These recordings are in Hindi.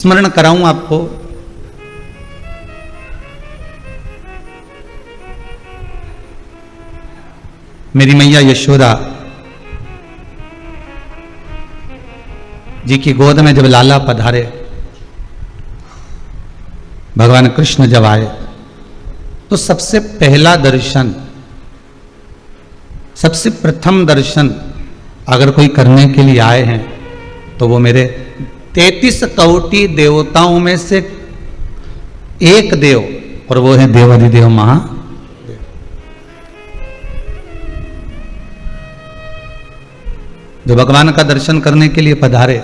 स्मरण कराऊं आपको। मेरी मैया यशोदा जी की गोद में जब लाला पधारे, भगवान कृष्ण जब आए, तो सबसे पहला दर्शन, सबसे प्रथम दर्शन अगर कोई करने के लिए आए हैं तो वो मेरे 33 कोटि देवताओं में से एक देव, और वो है देवाधिदेव महादेव। जो भगवान का दर्शन करने के लिए पधारे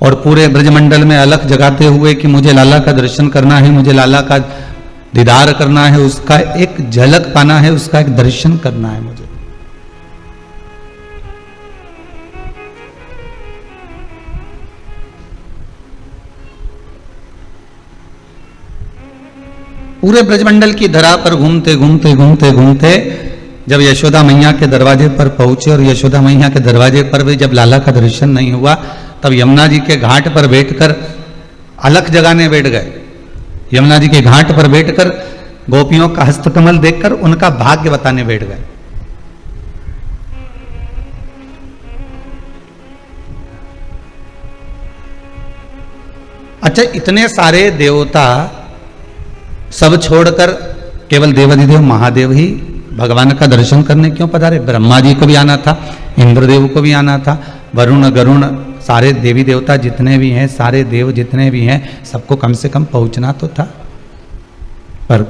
और पूरे ब्रजमंडल में अलख जगाते हुए कि मुझे लाला का दर्शन करना है, मुझे लाला का दीदार करना है, उसका एक झलक पाना है, उसका एक दर्शन करना है मुझे। पूरे ब्रजमंडल की धरा पर घूमते घूमते घूमते घूमते जब यशोदा मैया के दरवाजे पर पहुंचे, और यशोदा मैया के दरवाजे पर भी जब लाला का दर्शन नहीं हुआ, तब यमुना जी के घाट पर बैठकर अलख जगाने बैठ गए। यमुना जी के घाट पर बैठकर गोपियों का हस्तकमल देखकर उनका भाग्य बताने बैठ गए। अच्छा, इतने सारे देवता सब छोड़कर केवल देवाधिदेव महादेव ही भगवान का दर्शन करने क्यों पधारे? ब्रह्मा जी को भी आना था, इंद्रदेव को भी आना था, वरुण गरुण सारे देवी देवता जितने भी हैं, सारे देव जितने भी हैं, सबको कम से कम पहुंचना तो था। पर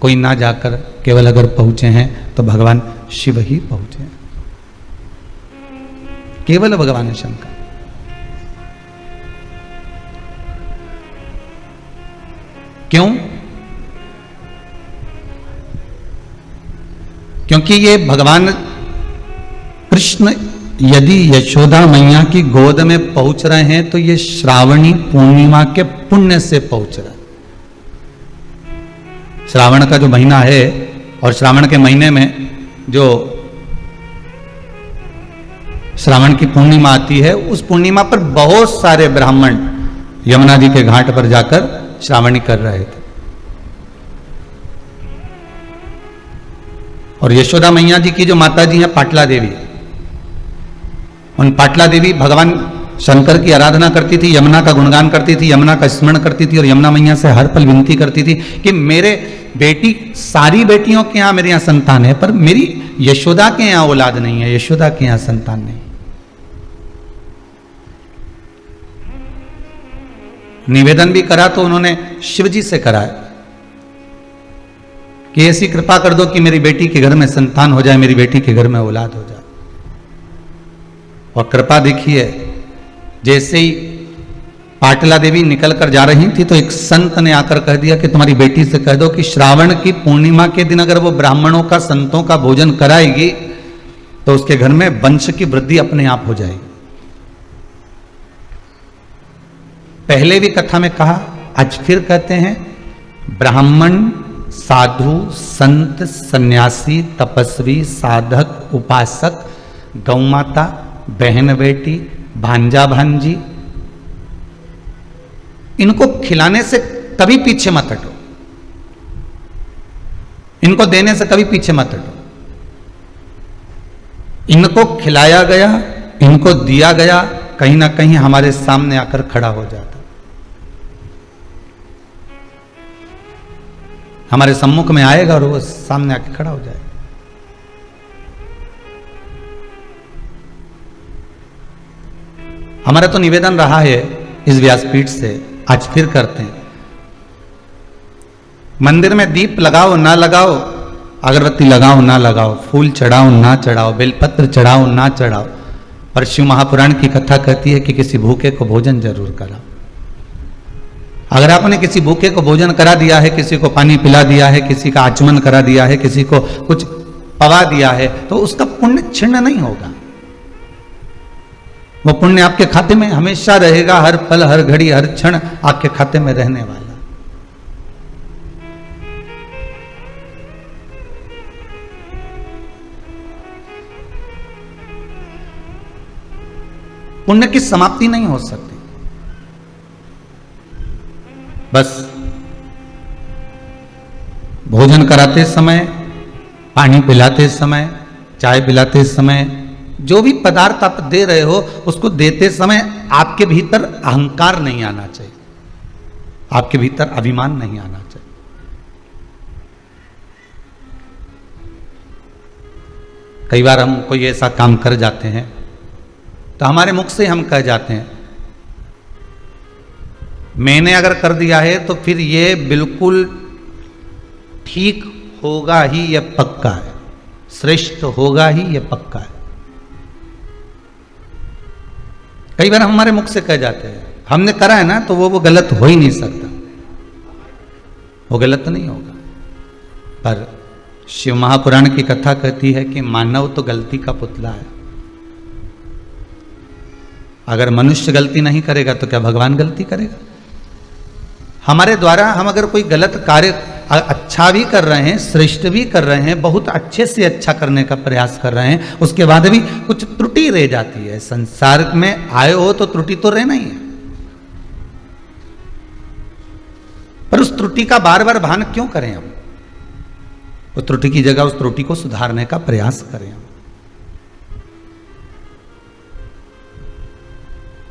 कोई ना जाकर केवल अगर पहुंचे हैं तो भगवान शिव ही पहुंचे, केवल भगवान शंकर। क्यों? क्योंकि ये भगवान कृष्ण यदि यशोदा मैया की गोद में पहुंच रहे हैं तो ये श्रावणी पूर्णिमा के पुण्य से पहुंच रहे हैं। श्रावण का जो महीना है, और श्रावण के महीने में जो श्रावण की पूर्णिमा आती है, उस पूर्णिमा पर बहुत सारे ब्राह्मण यमुना जी के घाट पर जाकर श्रावणी कर रहे थे। और यशोदा मैया जी की जो माता जी हैं पाटला देवी, उन पाटला देवी भगवान शंकर की आराधना करती थी, यमुना का गुणगान करती थी, यमुना का स्मरण करती थी, और यमुना मैया से हर पल विनती करती थी कि मेरे बेटी, सारी बेटियों के यहाँ मेरे यहाँ संतान है, पर मेरी यशोदा के यहाँ औलाद नहीं है, यशोदा के यहाँ संतान नहीं। निवेदन भी करा तो उन्होंने शिव जी से कराया कि ऐसी कृपा कर दो कि मेरी बेटी के घर में संतान हो जाए, मेरी बेटी के घर में औलाद हो जाए। और कृपा देखिए, जैसे ही पाटला देवी निकल कर जा रही थी तो एक संत ने आकर कह दिया कि तुम्हारी बेटी से कह दो कि श्रावण की पूर्णिमा के दिन अगर वो ब्राह्मणों का, संतों का भोजन कराएगी तो उसके घर में वंश की वृद्धि अपने आप हो जाएगी। पहले भी कथा में कहा, आज फिर कहते हैं, ब्राह्मण, साधु, संत, सन्यासी, तपस्वी, साधक, उपासक, गौमाता, बहन बेटी, भांजा भांजी, इनको खिलाने से कभी पीछे मत हटो, इनको देने से कभी पीछे मत हटो। इनको खिलाया गया, इनको दिया गया, कहीं ना कहीं हमारे सामने आकर खड़ा हो जाता, हमारे सम्मुख में आएगा और वो सामने आके खड़ा हो जाएगा। हमारा तो निवेदन रहा है इस व्यासपीठ से, आज फिर करते हैं, मंदिर में दीप लगाओ ना लगाओ, अगरबत्ती लगाओ ना लगाओ, फूल चढ़ाओ ना चढ़ाओ, बेलपत्र चढ़ाओ ना चढ़ाओ, पर शिव महापुराण की कथा कहती है कि किसी भूखे को भोजन जरूर कराओ। अगर आपने किसी भूखे को भोजन करा दिया है, किसी को पानी पिला दिया है, किसी का आचमन करा दिया है, किसी को कुछ पवा दिया है, तो उसका पुण्य क्षीण नहीं होगा। वो पुण्य आपके खाते में हमेशा रहेगा, हर पल, हर घड़ी, हर क्षण आपके खाते में रहने वाला। पुण्य की समाप्ति नहीं हो सकती। बस भोजन कराते समय, पानी पिलाते समय, चाय पिलाते समय, जो भी पदार्थ आप दे रहे हो उसको देते समय आपके भीतर अहंकार नहीं आना चाहिए, आपके भीतर अभिमान नहीं आना चाहिए। कई बार हम कोई ऐसा काम कर जाते हैं तो हमारे मुख से हम कह जाते हैं, मैंने अगर कर दिया है तो फिर ये बिल्कुल ठीक होगा ही, यह पक्का है, श्रेष्ठ होगा ही, यह पक्का है। कई बार हम हमारे मुख से कह जाते हैं, हमने करा है ना तो वो गलत हो ही नहीं सकता, वो गलत नहीं होगा। पर शिव महापुराण की कथा कहती है कि मानव तो गलती का पुतला है। अगर मनुष्य गलती नहीं करेगा तो क्या भगवान गलती करेगा? हमारे द्वारा हम अगर कोई गलत कार्य अच्छा भी कर रहे हैं, श्रेष्ठ भी कर रहे हैं, बहुत अच्छे से अच्छा करने का प्रयास कर रहे हैं, उसके बाद भी कुछ त्रुटि रह जाती है। संसार में आए हो तो त्रुटि तो रहना ही है, पर उस त्रुटि का बार बार भान क्यों करें हम? उस त्रुटि की जगह उस त्रुटि को सुधारने का प्रयास करें हम।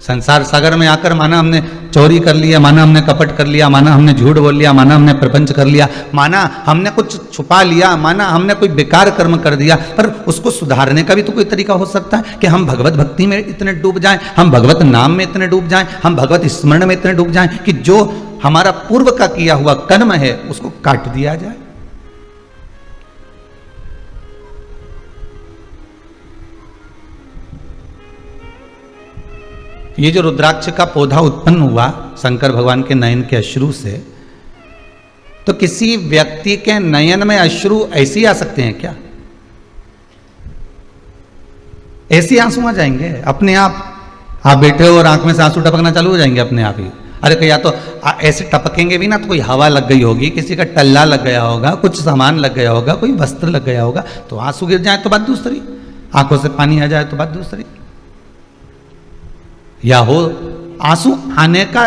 संसार सागर में आकर माना हमने चोरी कर लिया, माना हमने कपट कर लिया, माना हमने झूठ बोल लिया, माना हमने प्रपंच कर लिया, माना हमने कुछ छुपा लिया, माना हमने कोई बेकार कर्म कर दिया, पर उसको सुधारने का भी तो कोई तरीका हो सकता है कि हम भगवत भक्ति में इतने डूब जाएं, हम भगवत नाम में इतने डूब जाएं, हम भगवत स्मरण में इतने डूब जाएं कि जो हमारा पूर्व का किया हुआ कर्म है उसको काट दिया जाए। ये जो रुद्राक्ष का पौधा उत्पन्न हुआ शंकर भगवान के नयन के अश्रु से, तो किसी व्यक्ति के नयन में अश्रु ऐसे ही आ सकते हैं क्या? ऐसे आंसू आ जाएंगे अपने आप? आप बैठे हो और आंख में से आंसू टपकना चालू हो जाएंगे अपने आप ही? अरे या तो ऐसे टपकेंगे भी ना तो कोई हवा लग गई होगी, किसी का टल्ला लग गया होगा, कुछ सामान लग गया होगा, कोई वस्त्र लग गया होगा, तो आंसू गिर जाए तो बात दूसरी, आंखों से पानी आ जाए तो बात दूसरी। या हो आंसू आने का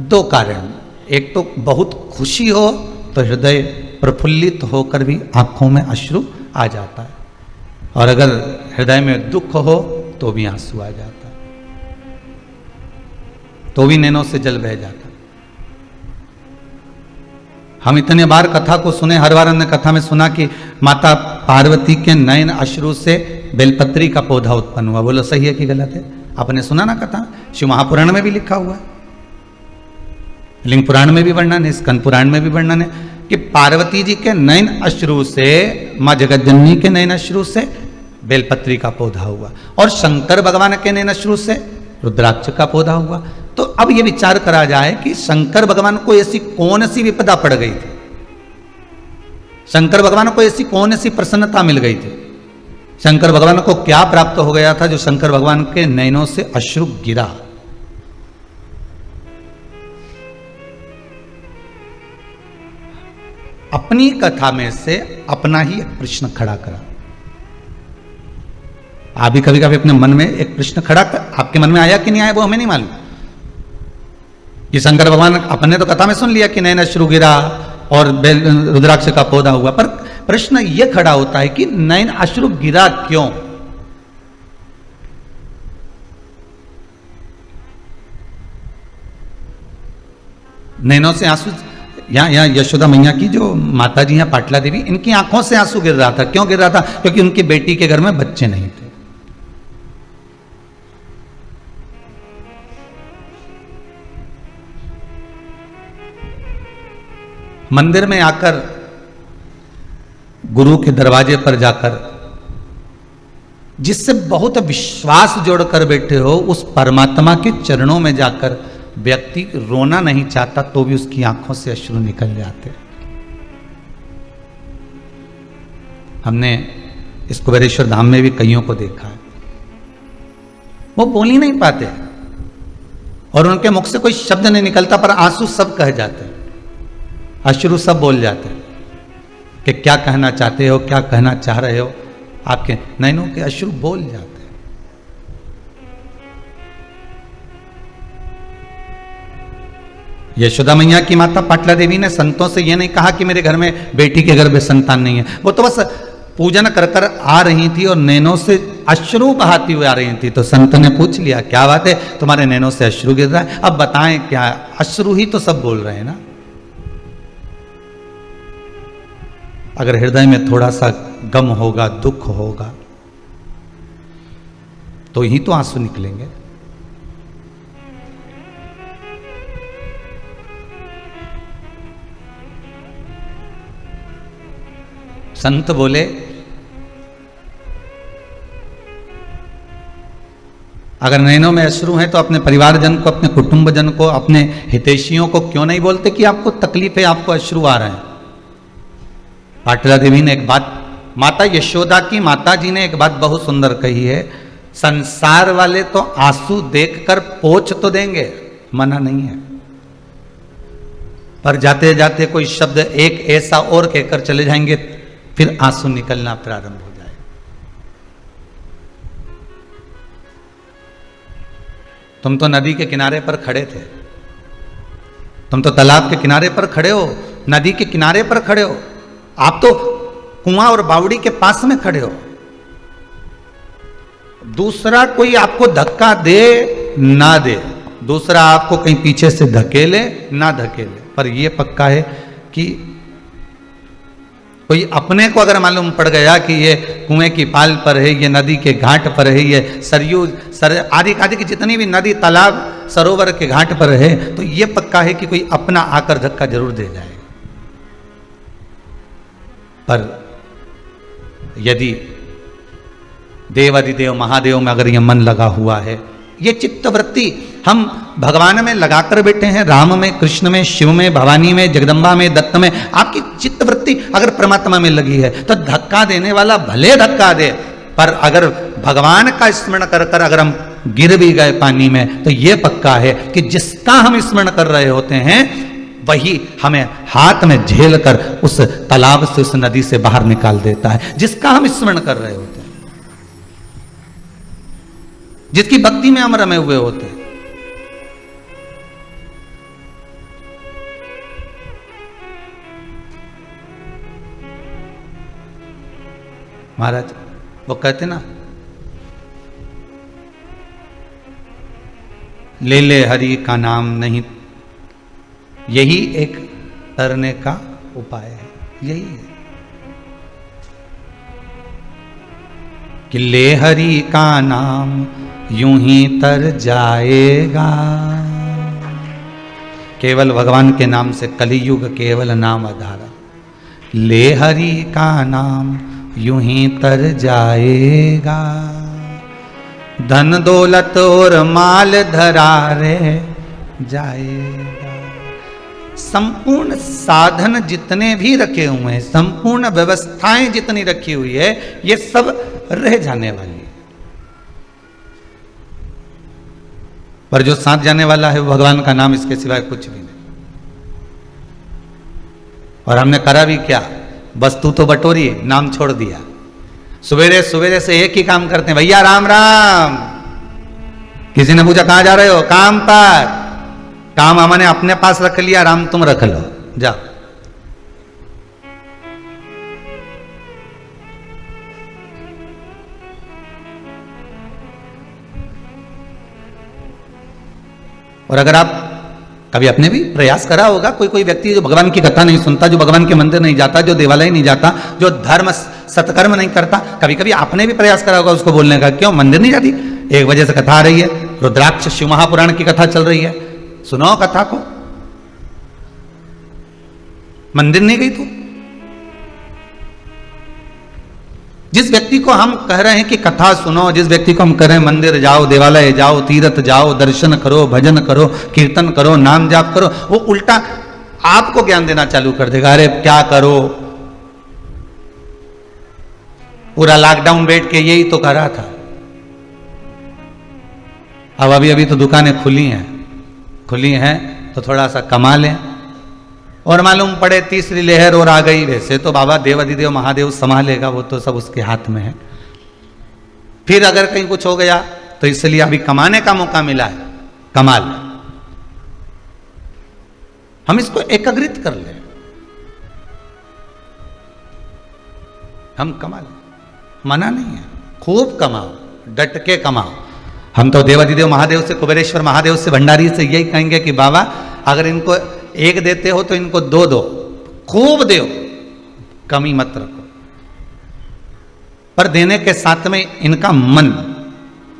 दो कारण, एक तो बहुत खुशी हो तो हृदय प्रफुल्लित होकर भी आंखों में अश्रु आ जाता है, और अगर हृदय में दुख हो तो भी आंसू आ जाता है, तो भी नैनों से जल बह जाता है। हम इतने बार कथा को सुने, हर बार हमने कथा में सुना कि माता पार्वती के नयन अश्रु से बेलपत्री का पौधा उत्पन्न हुआ। बोलो सही है कि गलत है? आपने सुना ना कथा? शिव महापुराण में भी लिखा हुआ है, लिंग पुराण में भी वर्णन है, स्कंद पुराण में भी वर्णन है कि पार्वती जी के नयन अश्रु से, मां जगतजननी के नयन अश्रु से बेलपत्री का पौधा हुआ, और शंकर भगवान के नयन अश्रु से रुद्राक्ष का पौधा हुआ। तो अब ये विचार करा जाए कि शंकर भगवान को ऐसी कौन सी विपदा पड़ गई थी, शंकर भगवान को ऐसी कौन सी प्रसन्नता मिल गई थी, शंकर भगवान को क्या प्राप्त हो गया था जो शंकर भगवान के नयनों से अश्रु गिरा? अपनी कथा में से अपना ही एक प्रश्न खड़ा करा। आप भी कभी कभी अपने मन में एक प्रश्न खड़ा कर, आपके मन में आया कि नहीं आया वो हमें नहीं मालूम। ये शंकर भगवान, अपने तो कथा में सुन लिया कि नयन अश्रु गिरा और रुद्राक्ष का पौधा हुआ, पर प्रश्न यह खड़ा होता है कि नयन अश्रु गिरा क्यों? नैनों से आंसू, यहाँ यशोदा मैया की जो माता जी हैं पाटला देवी, इनकी आंखों से आंसू गिर रहा था। क्यों गिर रहा था? क्योंकि उनकी बेटी के घर में बच्चे नहीं थे। मंदिर में आकर, गुरु के दरवाजे पर जाकर, जिससे बहुत विश्वास जोड़कर बैठे हो, उस परमात्मा के चरणों में जाकर व्यक्ति रोना नहीं चाहता तो भी उसकी आंखों से अश्रु निकल जाते। हमने इस कुबेरेश्वर धाम में भी कईयों को देखा है, वो बोल ही नहीं पाते और उनके मुख से कोई शब्द नहीं निकलता, पर आंसू सब कह जाते हैं, अश्रु सब बोल जाते हैं कि क्या कहना चाहते हो, क्या कहना चाह रहे हो। आपके नैनों के अश्रु बोल जाते हैं। यशोदा मैया की माता पाटला देवी ने संतों से ये नहीं कहा कि मेरे घर में बेटी के गर्भ में संतान नहीं है, वो तो बस पूजन कर कर आ रही थी और नैनों से अश्रु बहाती हुई आ रही थी। तो संत ने पूछ लिया, क्या बात है, तुम्हारे नैनों से अश्रु गिर रहा है, अब बताएं क्या। अश्रु ही तो सब बोल रहे हैं ना। अगर हृदय में थोड़ा सा गम होगा, दुख होगा, तो ही तो आंसू निकलेंगे। संत बोले, अगर नैनों में अश्रु हैं तो अपने परिवारजन को, अपने कुटुंबजन को, अपने हितैषियों को क्यों नहीं बोलते कि आपको तकलीफ है, आपको अश्रु आ रहे हैं। पाटला देवी ने एक बात, माता यशोदा की माता जी ने एक बात बहुत सुंदर कही है, संसार वाले तो आंसू देखकर पोंछ तो देंगे, मना नहीं है, पर जाते जाते कोई शब्द एक ऐसा और कहकर चले जाएंगे, फिर आंसू निकलना प्रारंभ हो जाए। तुम तो नदी के किनारे पर खड़े थे, तुम तो तालाब के किनारे पर खड़े हो, नदी के किनारे पर खड़े हो, आप तो कुआं और बावड़ी के पास में खड़े हो। दूसरा कोई आपको धक्का दे ना दे, दूसरा आपको कहीं पीछे से धकेले ना धकेले, पर यह पक्का है कि कोई अपने को अगर मालूम पड़ गया कि ये कुएं की पाल पर है, ये नदी के घाट पर है, ये सरयू आदि आदि की जितनी भी नदी तालाब सरोवर के घाट पर है, तो ये पक्का है कि कोई अपना आकर धक्का जरूर दे जाए। पर यदि देवादिदेव महादेव में अगर ये मन लगा हुआ है, ये चित्तवृत्ति हम भगवान में लगाकर बैठे हैं, राम में, कृष्ण में, शिव में, भवानी में, जगदम्बा में, दत्त में, आपकी चित्तवृत्ति अगर परमात्मा में लगी है तो धक्का देने वाला भले धक्का दे, पर अगर भगवान का स्मरण कर कर अगर हम गिर भी गए पानी में, तो ये पक्का है कि जिसका हम स्मरण कर रहे होते हैं वही हमें हाथ में झेल कर उस तालाब से, उस नदी से बाहर निकाल देता है, जिसका हम स्मरण कर रहे होते हैं, जिसकी भक्ति में हम रमे हुए होते हैं। महाराज वो कहते ना, ले ले हरि का नाम नहीं, यही एक तरने का उपाय है, यही है कि ले हरि का नाम यूं ही तर जाएगा। केवल भगवान के नाम से कलियुग केवल नाम आधारा, ले हरि का नाम यूं ही तर जाएगा। धन दौलत और माल धरा रे जाएगा। संपूर्ण साधन जितने भी रखे हुए हैं, संपूर्ण व्यवस्थाएं जितनी रखी हुई है, ये सब रह जाने वाली है, पर जो साथ जाने वाला है वो भगवान का नाम, इसके सिवाय कुछ भी नहीं। और हमने करा भी क्या, वस्तु तो बटोरी, नाम छोड़ दिया। सवेरे सवेरे से एक ही काम करते हैं, भैया राम राम। किसी ने पूछा कहां जा रहे हो, काम पर। काम हमने अपने पास रख लिया, राम तुम रख लो, जाओ। और अगर आप कभी अपने भी प्रयास करा होगा, कोई कोई व्यक्ति जो भगवान की कथा नहीं सुनता, जो भगवान के मंदिर नहीं जाता, जो देवालय नहीं जाता, जो धर्म सत्कर्म नहीं करता, कभी कभी आपने भी प्रयास करा होगा उसको बोलने का, क्यों मंदिर नहीं जाती, 1 बजे से कथा आ रही है, रुद्राक्ष शिव महापुराण की कथा चल रही है, सुनो कथा को, मंदिर नहीं गई तू। जिस व्यक्ति को हम कह रहे हैं कि कथा सुनो, जिस व्यक्ति को हम कह रहे हैं मंदिर जाओ, देवालय जाओ, तीर्थ जाओ, दर्शन करो, भजन करो, कीर्तन करो, नाम जाप करो, वो उल्टा आपको ज्ञान देना चालू कर देगा, अरे क्या करो, पूरा लॉकडाउन बैठ के यही तो कर रहा था, अब अभी तो दुकानें खुली हैं तो थोड़ा सा कमा लें, और मालूम पड़े तीसरी लहर और आ गई, वैसे तो बाबा देवादिदेव महादेव संभालेगा, वो तो सब उसके हाथ में है। फिर अगर कहीं कुछ हो गया तो इसलिए अभी कमाने का मौका मिला है, कमाल। हम इसको एकाग्रित कर लें, हम कमा लें, मना नहीं है, खूब कमाओ, डट के कमाओ। हम तो देवाधिदेव महादेव से, कुबेरेश्वर महादेव से, भंडारी से यही कहेंगे कि बाबा अगर इनको एक देते हो तो इनको दो दो, खूब दो, कमी मत रखो। पर देने के साथ में इनका मन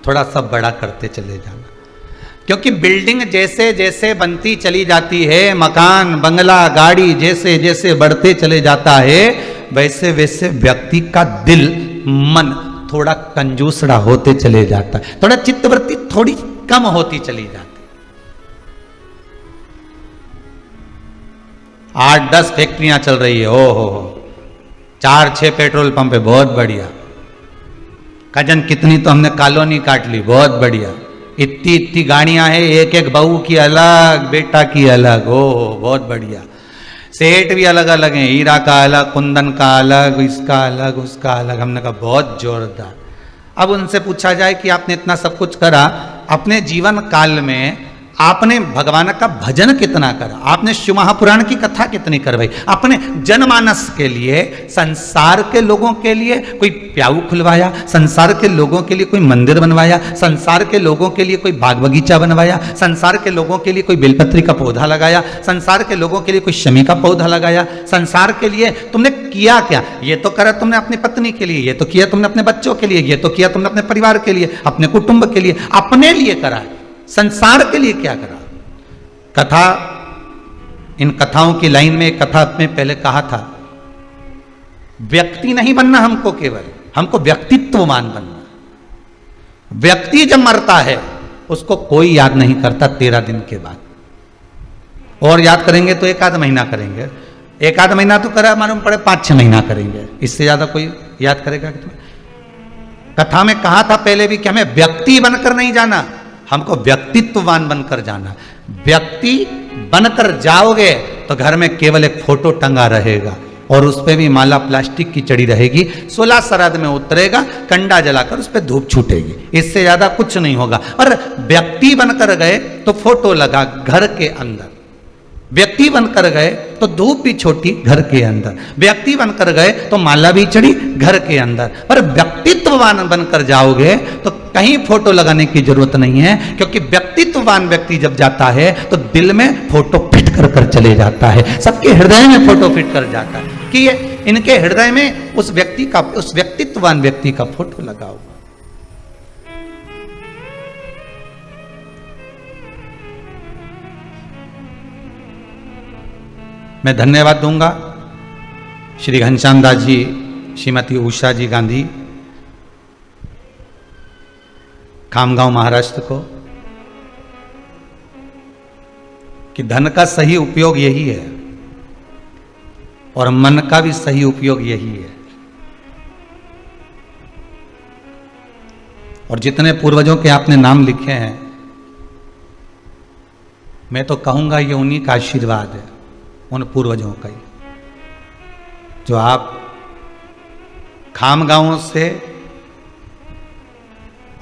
थोड़ा सा बड़ा करते चले जाना, क्योंकि बिल्डिंग जैसे जैसे बनती चली जाती है, मकान बंगला गाड़ी जैसे जैसे बढ़ते चले जाता है, वैसे वैसे व्यक्ति का दिल मन थोड़ा कंजूसड़ा होते चले जाता है, थोड़ा चित्तवृत्ति थोड़ी कम होती चली जाती। 8-10 फैक्ट्रियां चल रही है, ओहो 4-6 पेट्रोल पंप है, बहुत बढ़िया। कजन कितनी तो हमने कॉलोनी काट ली, बहुत बढ़िया। इतनी इतनी गाड़ियां हैं, एक एक बहू की अलग, बेटा की अलग, ओहो बहुत बढ़िया। सेठ भी अलग अलग हैं, हीरा का अलग, कुंदन का अलग, इसका अलग, उसका अलग। हमने कहा बहुत जोरदार। अब उनसे पूछा जाए कि आपने इतना सब कुछ करा, अपने जीवन काल में आपने भगवान का भजन कितना करा, आपने शिव महापुराण की कथा कितनी करवाई, अपने जनमानस के लिए, संसार के लोगों के लिए कोई प्याऊ खुलवाया, संसार के लोगों के लिए कोई मंदिर बनवाया, संसार के लोगों के लिए कोई बाग बगीचा बनवाया, संसार के लोगों के लिए कोई बेलपत्री का पौधा लगाया, संसार के लोगों के लिए कोई शमी का पौधा लगाया, संसार के लिए तुमने किया क्या? ये तो करा तुमने अपनी पत्नी के लिए, ये तो किया तुमने अपने बच्चों के लिए, ये तो किया तुमने अपने परिवार के लिए, अपने कुटुंब के लिए, अपने लिए करा, संसार के लिए क्या करा? कथा, इन कथाओं की लाइन में एक कथा में पहले कहा था, व्यक्ति नहीं बनना हमको, केवल हमको व्यक्तित्ववान बनना। व्यक्ति जब मरता है उसको कोई याद नहीं करता 13 दिन के बाद, और याद करेंगे तो 1 आध महीना करेंगे, 1 आध महीना तो करा मालूम पड़े 5-6 महीना करेंगे, इससे ज्यादा कोई याद करेगा? कथा में कहा था पहले भी कि हमें व्यक्ति बनकर नहीं जाना, हमको व्यक्तित्ववान बनकर जाना। व्यक्ति बनकर जाओगे तो घर में केवल एक फोटो टंगा रहेगा, और उस पे भी माला प्लास्टिक की चढ़ी रहेगी, 16 श्राद्ध में उतरेगा, कंडा जलाकर उस पे धूप छूटेगी, इससे ज्यादा कुछ नहीं होगा। और व्यक्ति बनकर गए तो फोटो लगा घर के अंदर, व्यक्ति बनकर गए तो धूप भी छोटी घर के अंदर, व्यक्ति बनकर गए तो माला भी चढ़ी घर के अंदर। पर व्यक्तित्ववान बनकर जाओगे तो कहीं फोटो लगाने की जरूरत नहीं है, क्योंकि व्यक्तित्ववान व्यक्ति जब जाता है तो दिल में फोटो फिट कर चले जाता है, सबके हृदय में फोटो फिट कर जाता है कि ये इनके हृदय में उस व्यक्ति का, उस व्यक्तित्ववान व्यक्ति का फोटो लगा हुआ। मैं धन्यवाद दूंगा श्री घनश्याम दास जी, श्रीमती उषा जी गांधी, खामगांव महाराष्ट्र को, कि धन का सही उपयोग यही है और मन का भी सही उपयोग यही है। और जितने पूर्वजों के आपने नाम लिखे हैं, मैं तो कहूंगा ये उन्हीं का आशीर्वाद है, उन पूर्वजों का ही, जो आप खामगांव से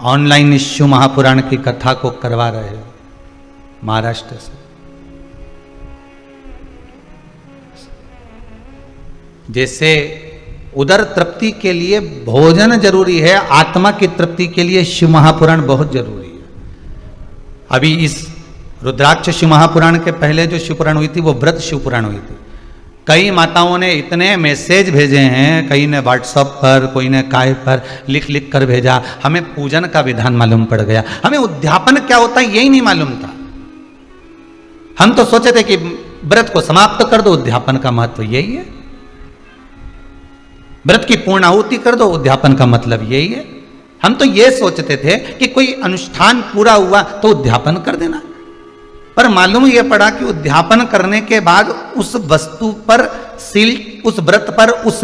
ऑनलाइन शिव महापुराण की कथा को करवा रहे हो, महाराष्ट्र से। जैसे उदर तृप्ति के लिए भोजन जरूरी है, आत्मा की तृप्ति के लिए शिव महापुराण बहुत जरूरी है। अभी इस रुद्राक्ष शिव महापुराण के पहले जो शिवपुराण हुई थी वो व्रत शिवपुराण हुई थी। कई माताओं ने इतने मैसेज भेजे हैं, कई ने व्हाट्सएप पर, कोई ने काय पर लिख लिख कर भेजा, हमें पूजन का विधान मालूम पड़ गया, हमें उद्यापन क्या होता है यही नहीं मालूम था। हम तो सोचे थे कि व्रत को समाप्त कर दो, उद्यापन का महत्व यही है, व्रत की पूर्ण आहुति कर दो, उद्यापन का मतलब यही है। हम तो ये सोचते थे कि कोई अनुष्ठान पूरा हुआ तो उद्यापन कर देना, पर मालूम यह पड़ा कि उद्यापन करने के बाद उस वस्तु पर सील, उस व्रत पर, उस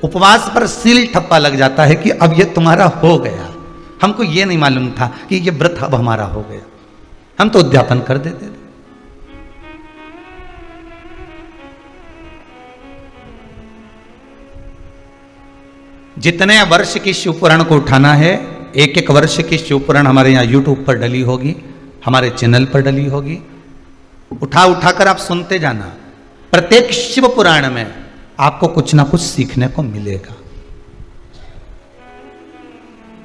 उपवास पर सील ठप्पा लग जाता है कि अब यह तुम्हारा हो गया। हमको यह नहीं मालूम था कि यह व्रत अब हमारा हो गया, हम तो उद्यापन कर देते थे। जितने वर्ष की शिवपुराण को उठाना है, एक एक वर्ष की शिवपुराण हमारे यहाँ यूट्यूब पर डली होगी, हमारे चैनल पर डली होगी। उठा उठाकर आप सुनते जाना। प्रत्येक शिव पुराण में आपको कुछ ना कुछ सीखने को मिलेगा,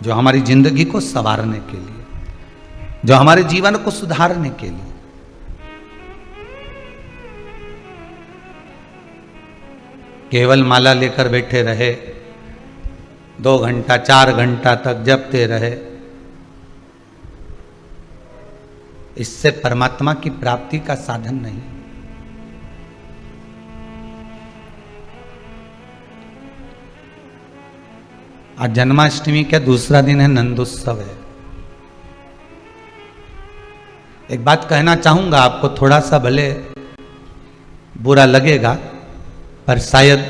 जो हमारी जिंदगी को संवारने के लिए, जो हमारे जीवन को सुधारने के लिए। केवल माला लेकर बैठे रहे, 2 घंटा 4 घंटा तक जपते रहे, इससे परमात्मा की प्राप्ति का साधन नहीं। आज जन्माष्टमी का दूसरा दिन है, नंदोत्सव है। एक बात कहना चाहूंगा आपको, थोड़ा सा भले बुरा लगेगा पर शायद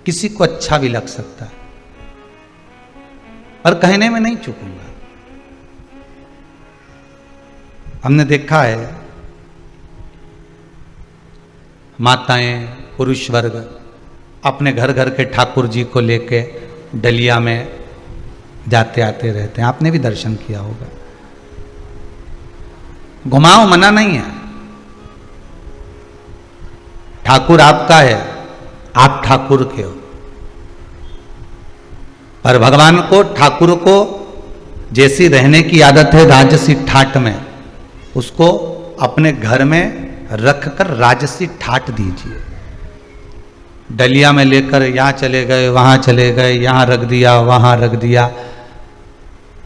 किसी को अच्छा भी लग सकता है, पर कहने में नहीं चूकूंगा। हमने देखा है माताएं, पुरुष वर्ग अपने घर घर के ठाकुर जी को लेके डलिया में जाते आते रहते हैं। आपने भी दर्शन किया होगा। घुमाओ मना नहीं है, ठाकुर आपका है, आप ठाकुर के हो। पर भगवान को, ठाकुर को जैसी रहने की आदत है राजसी ठाट में, उसको अपने घर में रखकर राजसी ठाट दीजिए। डलिया में लेकर यहां चले गए, वहां चले गए, यहां रख दिया, वहां रख दिया,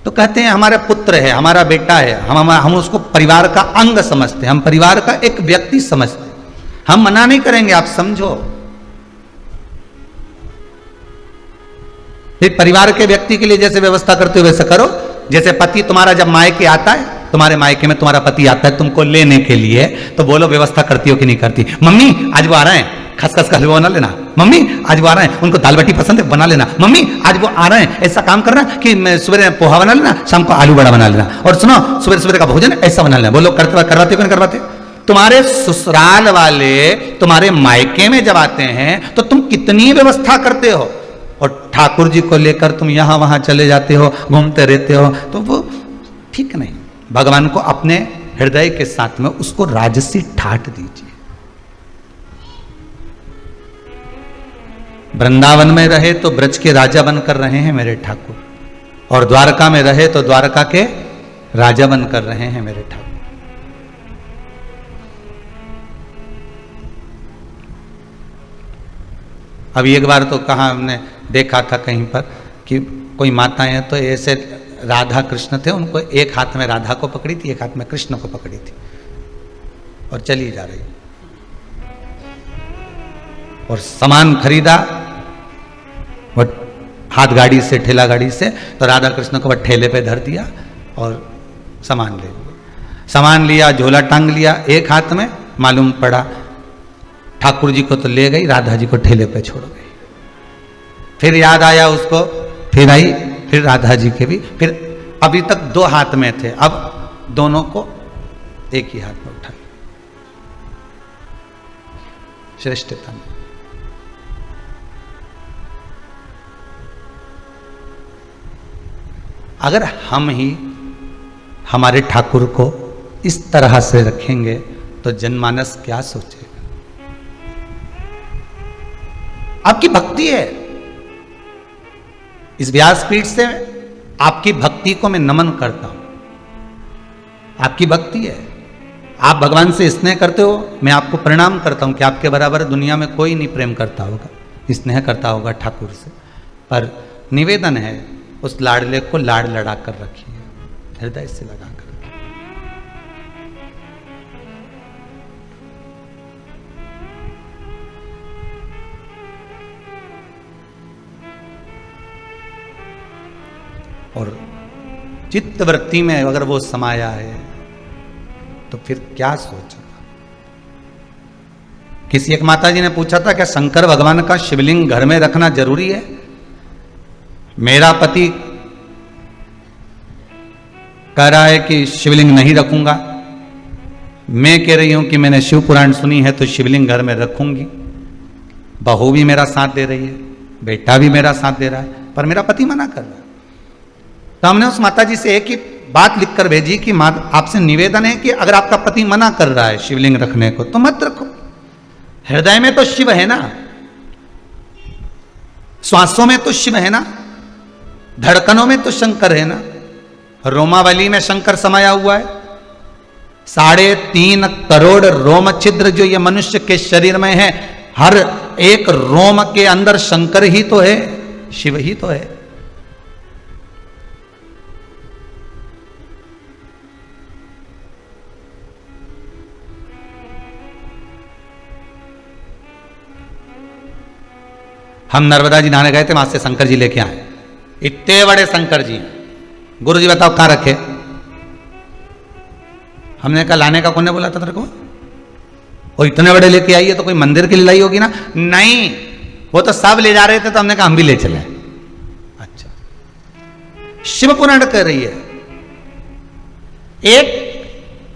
तो कहते हैं हमारा पुत्र है, हमारा बेटा है, हम उसको परिवार का अंग समझते हैं, हम परिवार का एक व्यक्ति समझते हैं। हम मना नहीं करेंगे, आप समझो। फिर परिवार के व्यक्ति के लिए जैसे व्यवस्था करते हो वैसे करो। जैसे पति तुम्हारा जब मायके आता है, तुम्हारे मायके में तुम्हारा पति आता है तुमको लेने के लिए, तो बोलो व्यवस्था करती हो कि नहीं करती? मम्मी आज वो आ रहे हैं, खसखस का हलवा बना लेना। मम्मी आज वो आ रहे हैं, उनको दाल बाटी पसंद है, बना लेना। मम्मी आज वो आ रहे हैं, ऐसा काम करना कि सुबह पोहा बना लेना, शाम को आलू बड़ा बना लेना, और सुनो सुबह सुबह का भोजन ऐसा बना लेना। बोलो करवाते हो नहीं करवाते? तुम्हारे ससुराल वाले तुम्हारे मायके में जब आते हैं तो तुम कितनी व्यवस्था करते हो, और ठाकुर जी को लेकर तुम यहां वहां चले जाते हो, घूमते रहते हो, तो वो ठीक नहीं। भगवान को अपने हृदय के साथ में उसको राजसी ठाट दीजिए। वृंदावन में रहे तो ब्रज के राजा बनकर रहे हैं मेरे ठाकुर, और द्वारका में रहे तो द्वारका के राजा बनकर रहे हैं मेरे ठाकुर। अभी एक बार तो कहा हमने देखा था कहीं पर कि कोई माताएं हैं तो ऐसे राधा कृष्ण थे, उनको एक हाथ में राधा को पकड़ी थी, एक हाथ में कृष्ण को पकड़ी थी, और चली जा रही, और सामान खरीदा वो हाथ गाड़ी से, ठेला गाड़ी से, तो राधा कृष्ण को वह ठेले पे धर दिया और सामान ले लिया। सामान लिया, झोला टांग लिया एक हाथ में, मालूम पड़ा ठाकुर जी को तो ले गई, राधा जी को ठेले पे छोड़ गई। फिर याद आया उसको, फिर आई, फिर राधा जी के भी, फिर अभी तक 2 हाथ में थे, अब दोनों को एक ही हाथ में उठा। श्रेष्ठता में अगर हम ही हमारे ठाकुर को इस तरह से रखेंगे तो जनमानस क्या सोचेगा? आपकी भक्ति है, इस व्यासपीठ से आपकी भक्ति को मैं नमन करता हूं। आपकी भक्ति है, आप भगवान से स्नेह करते हो, मैं आपको प्रणाम करता हूं कि आपके बराबर दुनिया में कोई नहीं प्रेम करता होगा, स्नेह करता होगा ठाकुर से। पर निवेदन है, उस लाडले को लाड लड़ा कर रखिए, हृदय से लगा कर रखिए। और चित्त वृत्ति में अगर वो समाया है तो फिर क्या सोचेगा? किसी एक माता जी ने पूछा था क्या शंकर भगवान का शिवलिंग घर में रखना जरूरी है? मेरा पति कह रहा है कि शिवलिंग नहीं रखूंगा, मैं कह रही हूं कि मैंने शिव पुराण सुनी है तो शिवलिंग घर में रखूंगी। बहू भी मेरा साथ दे रही है, बेटा भी मेरा साथ दे रहा है, पर मेरा पति मना कर रहा है। तो हमने उस माता जी से एक ही बात लिखकर भेजी कि आपसे निवेदन है कि अगर आपका पति मना कर रहा है शिवलिंग रखने को तो मत रखो। हृदय में तो शिव है ना, श्वासों में तो शिव है ना, धड़कनों में तो शंकर है ना, रोमावली में शंकर समाया हुआ है। 3.5 करोड़ रोम छिद्र जो ये मनुष्य के शरीर में है, हर एक रोम के अंदर शंकर ही तो है, शिव ही तो है। हम नर्मदा जी नहाने गए थे, वहां से शंकर जी लेके आए, इतने बड़े शंकर जी। गुरु जी बताओ कहां रखे? हमने कहा लाने का कौन ने बोला था तेरे को? वो इतने बड़े लेके आई है तो कोई मंदिर की लाई होगी ना? नहीं, वो तो सब ले जा रहे थे तो हमने कहा हम भी ले चले। अच्छा, शिव पुराण कह रही है एक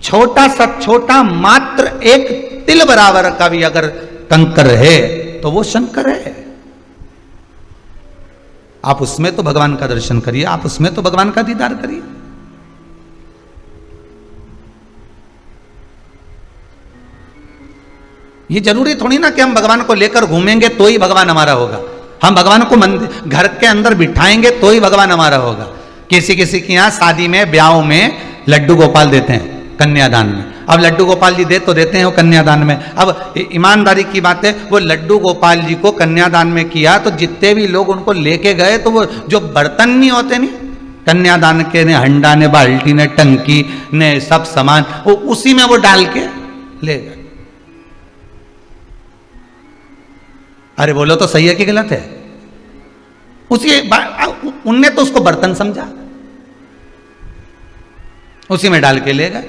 छोटा सा छोटा मात्र एक तिल बराबर का भी अगर कंकर है तो वो शंकर है। आप उसमें तो भगवान का दर्शन करिए, आप उसमें तो भगवान का दीदार करिए। ये जरूरी थोड़ी ना कि हम भगवान को लेकर घूमेंगे तो ही भगवान हमारा होगा, हम भगवान को मंदिर घर के अंदर बिठाएंगे तो ही भगवान हमारा होगा। किसी किसी के यहां शादी में ब्याह में लड्डू गोपाल देते हैं कन्यादान में। अब लड्डू गोपाल जी दे तो देते हैं वो कन्यादान में। अब ईमानदारी की बात है, वो लड्डू गोपाल जी को कन्यादान में किया तो जितने भी लोग उनको लेके गए तो वो जो बर्तन नहीं होते नहीं कन्यादान के, ने हंडा ने बाल्टी ने टंकी ने सब सामान वो उसी में वो डाल के ले गए। अरे बोलो तो सही है कि गलत है? उसी उनने तो उसको बर्तन समझा, उसी में डाल के ले गए।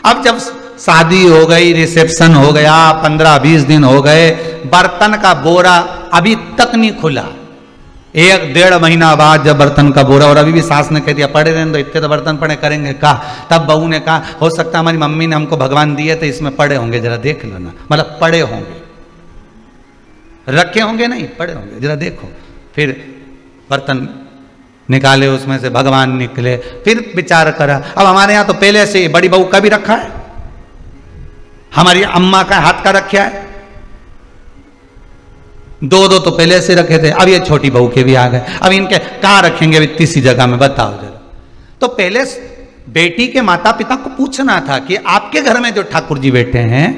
अब जब शादी हो गई, रिसेप्शन हो गया, 15-20 दिन हो गए, बर्तन का बोरा अभी तक नहीं खुला। 1-1.5 महीना बाद जब बर्तन का बोरा, और अभी भी सास ने कह दिया पड़े रहने दो, इतने तो बर्तन पड़े करेंगे का। तब बहू ने कहा हो सकता है हमारी मम्मी ने हमको भगवान दिए तो इसमें पड़े होंगे, जरा देख लो ना, मतलब पड़े होंगे, रखे होंगे नहीं, पड़े होंगे, जरा देखो। फिर बर्तन निकाले, उसमें से भगवान निकले, फिर विचार करा। अब हमारे यहां तो पहले से बड़ी बहू का भी रखा है, हमारी अम्मा का हाथ का रखा है, 2 तो पहले से रखे थे, अब ये छोटी बहू के भी आ गए। अब इनके कहां रखेंगे तीसरी जगह में, बताओ जरा। तो पहले बेटी के माता पिता को पूछना था कि आपके घर में जो ठाकुर जी बैठे हैं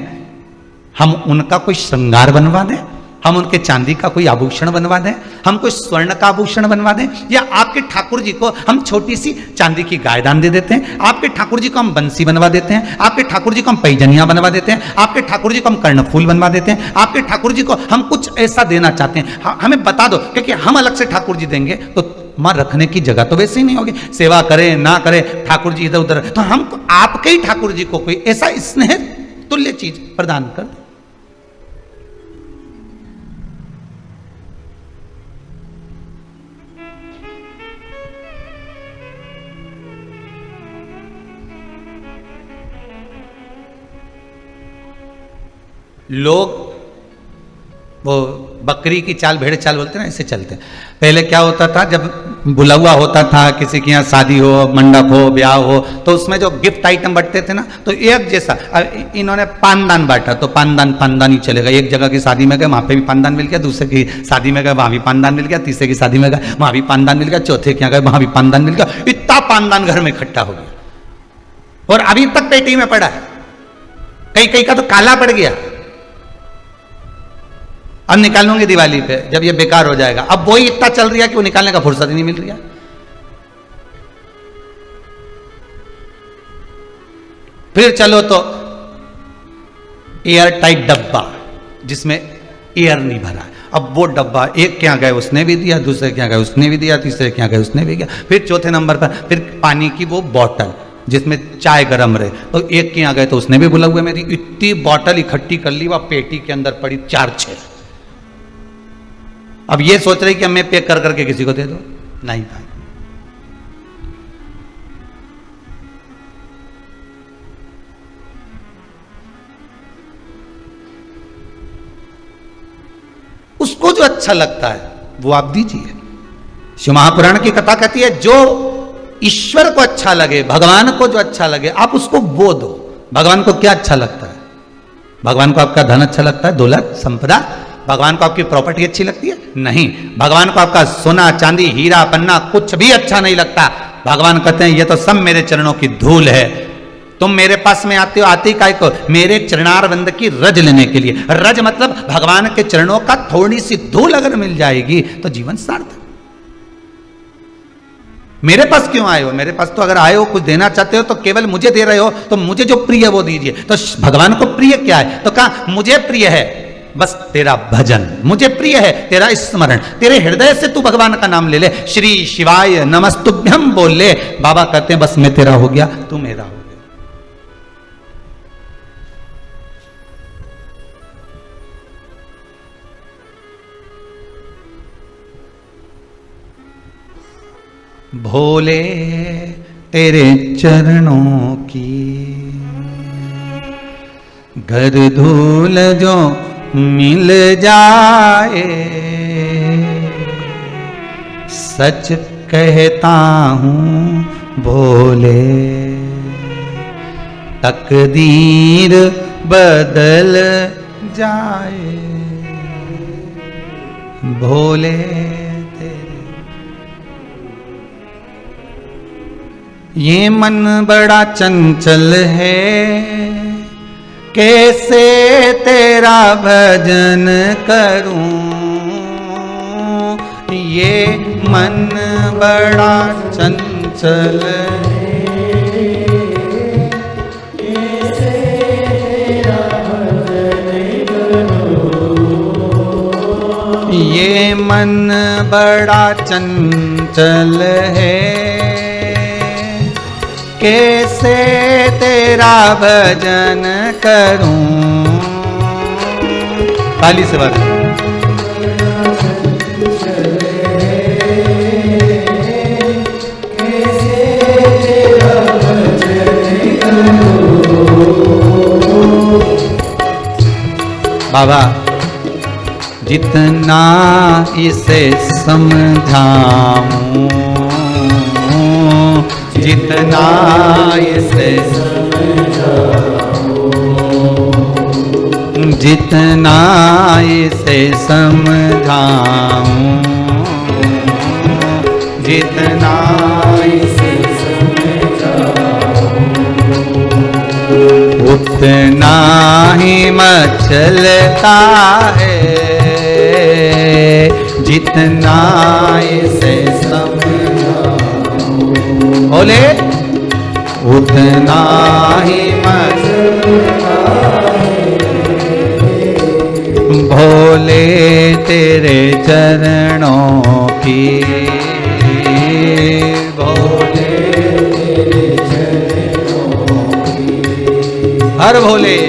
हम उनका कोई श्रृंगार बनवा दें, हम उनके चांदी का कोई आभूषण बनवा दें, हम कोई स्वर्ण का आभूषण बनवा दें, या आपके ठाकुर जी को हम छोटी सी चांदी की गाय दान दे देते हैं, आपके ठाकुर जी को हम बंसी बनवा देते हैं, आपके ठाकुर जी को हम पैजनिया बनवा देते हैं, आपके ठाकुर जी को हम कर्णफूल बनवा देते हैं, आपके ठाकुर जी को हम कुछ ऐसा देना चाहते हैं, हमें बता दो, क्योंकि हम अलग से ठाकुर जी देंगे तो मां रखने की जगह तो वैसे ही नहीं होगी, सेवा करे ना करे ठाकुर जी इधर उधर, तो हम आपके ही ठाकुर जी को कोई ऐसा स्नेह तुल्य चीज प्रदान कर। लोग वो बकरी की चाल, भेड़ चाल बोलते हैं ना, ऐसे चलते हैं। पहले क्या होता था, जब बुलावा होता था किसी के यहाँ शादी हो, मंडप हो, ब्याह हो, तो उसमें जो गिफ्ट आइटम बंटते थे ना, तो एक जैसा इन्होंने पानदान बांटा तो पानदान ही चलेगा। एक जगह की शादी में गए वहां पे भी पानदान मिल गया, दूसरे की शादी में गए वहां भी पानदान मिल गया, तीसरे की शादी में गए वहां भी पानदान मिल गया, चौथे के यहाँ गए वहां भी पानदान मिल गया, इतना पानदान घर में इकट्ठा हो गया और अभी तक पेटी में पड़ा है। कई का तो काला पड़ गया, अब निकालूंगी दिवाली पे जब ये बेकार हो जाएगा। अब वही इतना चल रहा है कि वो निकालने का फुर्सत ही नहीं मिल रही है। फिर चलो तो एयर टाइट डब्बा जिसमें एयर नहीं भरा है, अब वो डब्बा एक के यहाँ गए उसने भी दिया, दूसरे के यहाँ गए उसने भी दिया, तीसरे के यहाँ गए उसने भी दिया, फिर चौथे नंबर पर फिर पानी की वो बॉटल जिसमें चाय गरम रहे, तो एक के यहाँ गए तो उसने भी बुला हुआ, मेरी इतनी बॉटल इकट्ठी कर ली, वह पेटी के अंदर पड़ी 4-6। अब ये सोच रही कि मैं पैक कर करके किसी को दे दो, नहीं भाई। उसको जो अच्छा लगता है वो आप दीजिए। शिव महापुराण की कथा कहती है जो ईश्वर को अच्छा लगे, भगवान को जो अच्छा लगे आप उसको वो दो। भगवान को क्या अच्छा लगता है? भगवान को आपका धन अच्छा लगता है, दौलत संपदा? भगवान को आपकी प्रॉपर्टी अच्छी लगती है? नहीं। भगवान को आपका सोना चांदी हीरा पन्ना कुछ भी अच्छा नहीं लगता। भगवान कहते हैं ये तो सब मेरे चरणों की धूल है। तुम मेरे पास में आते हो, आते काय को? मेरे चरणारविंद की रज लेने के लिए। रज मतलब भगवान के चरणों का थोड़ी सी धूल अगर मिल जाएगी तो जीवन सार्थक। मेरे पास क्यों आए हो? मेरे पास तो अगर आए हो कुछ देना चाहते हो तो केवल मुझे दे रहे हो, तो मुझे जो प्रिय है वो दीजिए। तो भगवान को प्रिय क्या है? तो कहा मुझे प्रिय है बस तेरा भजन, मुझे प्रिय है तेरा स्मरण। तेरे हृदय से तू भगवान का नाम ले ले, श्री शिवाय नमस्तुभ्यम बोल ले। बाबा कहते हैं बस मैं तेरा हो गया, तू मेरा हो गया। भोले तेरे चरणों की घर धूल जो मिल जाए, सच कहता हूँ भोले तकदीर बदल जाए। भोले ये मन बड़ा चंचल है, कैसे तेरा भजन करूं। ये मन बड़ा चंचल है, कैसे तेरा भजन करूं। ये मन बड़ा चंचल है, कैसे तेरा भजन करूं। ताली से बात। बाबा जितना इसे समझाऊं, जितना इसे समझाऊं, जितना इसे समझाऊं, जितना इसे समझाऊं, उतना ही मचलता है, जितना इसे बोले उतना ही मचलता है। भोले तेरे चरणों की, भोले तेरे चरणों की। हर भोले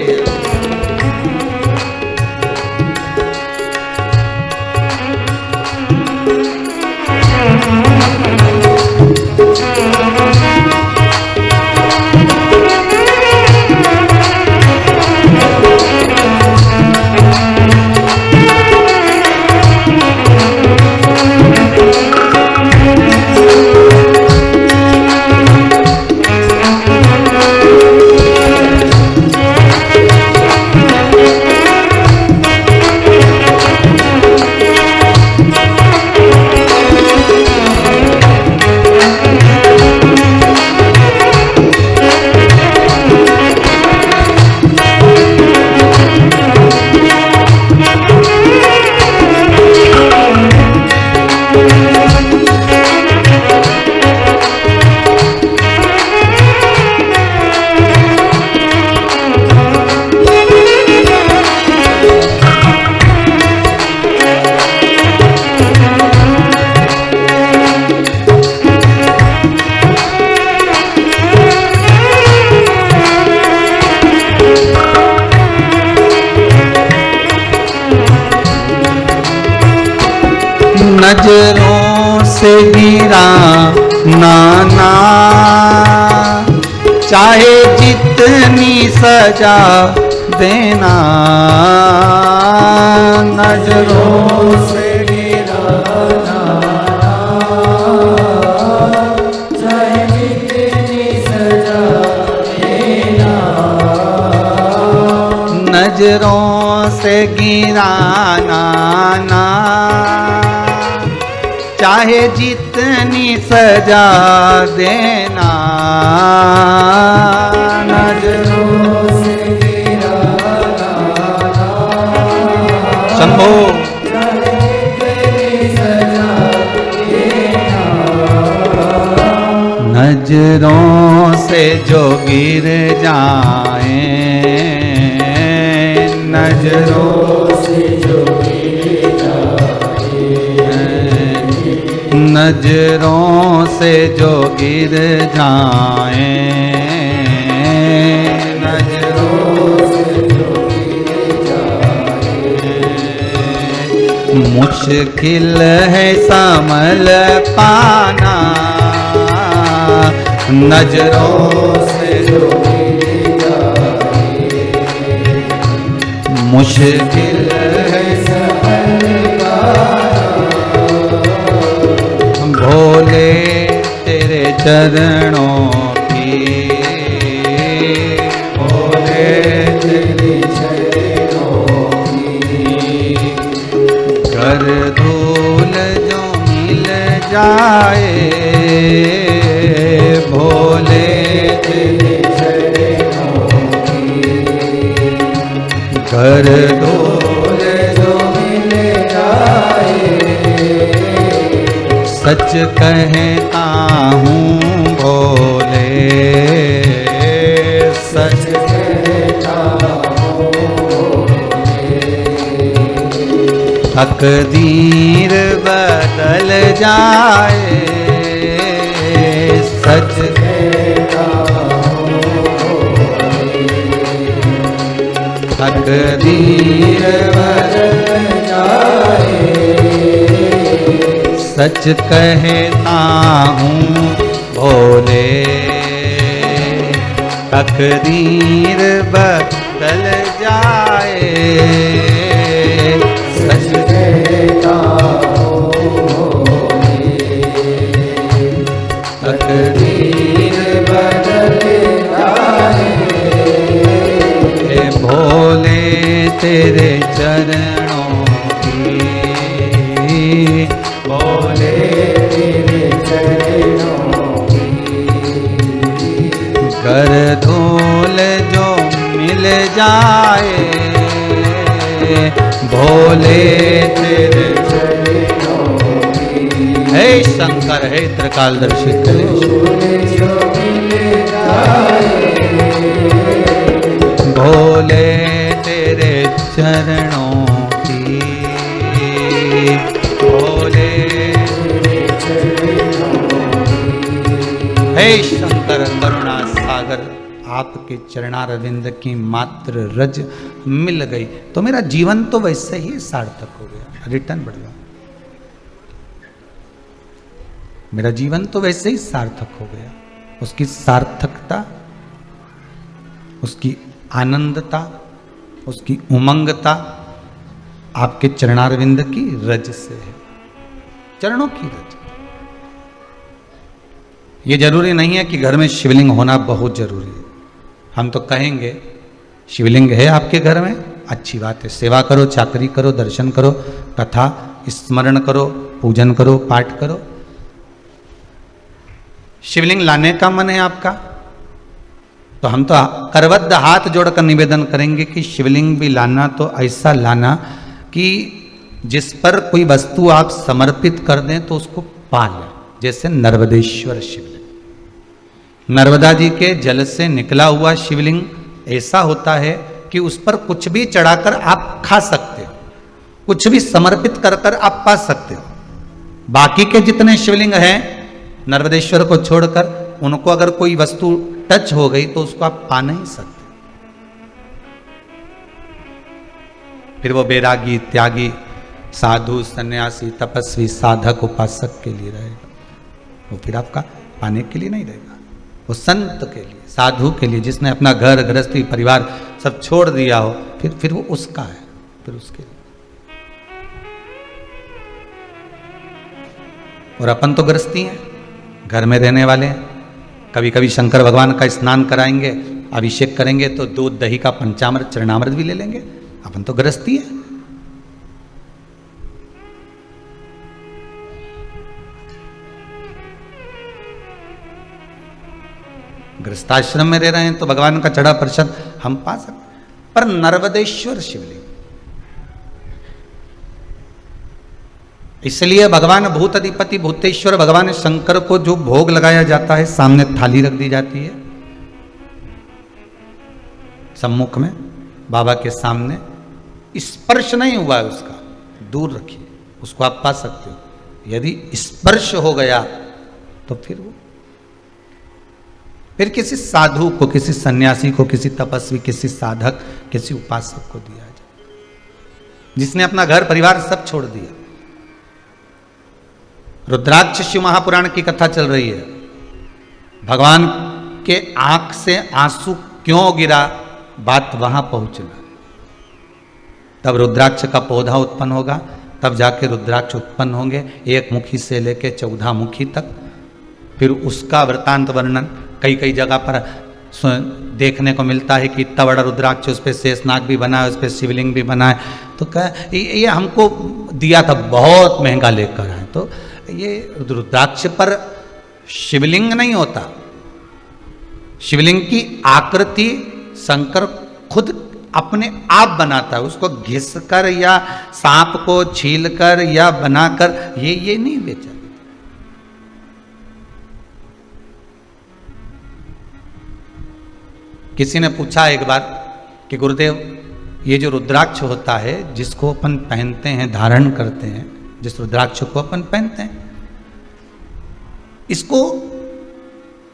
नजरों से गिरा नाना, चाहे जितनी सजा देना। नजरों से गिरा नाना, चाहे नजरों से गिराना ना, चाहे जितनी सजा देना। नजरों से गिराना ना, शंभो नजरों से जो गिर जाए, नजरों से जो गिर जाए, नजरों से जो गिर जाए, नजरों से जो गिर जाए, मुश्किल है संभल पाना। नजरों से जो गिर जाए, मुश्किल है संभल पाना। भोले तेरे चरणों की, भोले तेरे चरणों की, कर धूल जो मिल जाए, भोले तेरे चरणों की, कर धूल जो मिल जाए। सच कहता हूँ भोले, सच कहता हूँ भोले, तकदीर बदल जाए। सच कहता हूँ तकदीर बदल जाए। सच कहता हूँ भोले, तकदीर बदल जाए। सच कहता तकदीर बदल जाए। भोले तेरे चरणों की, भोले तेरे चरणों की, कर धूल जो मिल जाए। भोले तेरे चरणों की, हे शंकर हे त्रिकालदर्शी भोले तेरे चरणों की, भोले तेरे चरणों की। हे शंकर करुणा सागर, आपके चरणारविंद की मात्र रज मिल गई तो मेरा जीवन तो वैसे ही सार्थक हो गया। रिटर्न बढ़ गया, मेरा जीवन तो वैसे ही सार्थक हो गया। उसकी सार्थकता, उसकी आनंदता, उसकी उमंगता आपके चरणारविंद की रज से है, चरणों की रज। ये जरूरी नहीं है कि घर में शिवलिंग होना बहुत जरूरी है। हम तो कहेंगे शिवलिंग है आपके घर में, अच्छी बात है, सेवा करो, चाकरी करो, दर्शन करो, कथा स्मरण करो, पूजन करो, पाठ करो। शिवलिंग लाने का मन है आपका तो हम तो करबद्ध हाथ जोड़कर निवेदन करेंगे कि शिवलिंग भी लाना तो ऐसा लाना कि जिस पर कोई वस्तु आप समर्पित कर दें तो उसको पा लें। जैसे नर्मदेश्वर शिवलिंग, नर्मदा जी के जल से निकला हुआ शिवलिंग ऐसा होता है कि उस पर कुछ भी चढ़ाकर आप खा सकते हो, कुछ भी समर्पित कर कर आप पा सकते हो। बाकी के जितने शिवलिंग हैं नर्मदेश्वर को छोड़कर, उनको अगर कोई वस्तु टच हो गई तो उसको आप पा नहीं सकते। फिर वो बैरागी, त्यागी, साधु, सन्यासी, तपस्वी, साधक, उपासक के लिए रहेगा, वो फिर आपका पाने के लिए नहीं रहेगा। वो संत के लिए, साधु के लिए, जिसने अपना घर गृहस्थी परिवार सब छोड़ दिया हो, फिर वो उसका है, फिर उसके लिए। और अपन तो गृहस्थी हैं, घर में रहने वाले हैं। कभी कभी शंकर भगवान का स्नान कराएंगे अभिषेक करेंगे तो दूध दही का पंचामृत चरणामृत भी ले लेंगे। अपन तो गृहस्थी है। गृहस्थाश्रम में रह रहे हैं तो भगवान का चढ़ा प्रसाद हम पा सकते। पर नर्मदेश्वर शिवलिंग, इसलिए भगवान भूत अधिपति भूतेश्वर भगवान शंकर को जो भोग लगाया जाता है, सामने थाली रख दी जाती है सम्मुख में बाबा के सामने, स्पर्श नहीं हुआ है उसका, दूर रखिए, उसको आप पा सकते हो। यदि स्पर्श हो गया तो फिर किसी साधु को, किसी सन्यासी को, किसी तपस्वी, किसी साधक, किसी उपासक को दिया जाए, जिसने अपना घर परिवार सब छोड़ दिया। रुद्राक्ष शिव महापुराण की कथा चल रही है। भगवान के आंख से आंसू क्यों गिरा, बात वहां पहुंचना। तब रुद्राक्ष का पौधा उत्पन्न होगा, तब जाके रुद्राक्ष उत्पन्न होंगे, एक मुखी से लेके 14 मुखी तक। फिर उसका वृतांत वर्णन कई कई जगह पर देखने को मिलता है कि इतना बड़ा रुद्राक्ष, उस पर शेषनाग भी बना है, उस पर शिवलिंग भी बना है। तो ये हमको दिया था, बहुत महंगा लेकर आए। तो ये रुद्राक्ष पर शिवलिंग नहीं होता, शिवलिंग की आकृति शंकर खुद अपने आप बनाता है। उसको घिस कर या सांप को छील कर या बनाकर ये नहीं बेचा। किसी ने पूछा एक बार कि गुरुदेव, ये जो रुद्राक्ष होता है जिसको अपन पहनते हैं, धारण करते हैं, जिस रुद्राक्ष को अपन पहनते हैं, इसको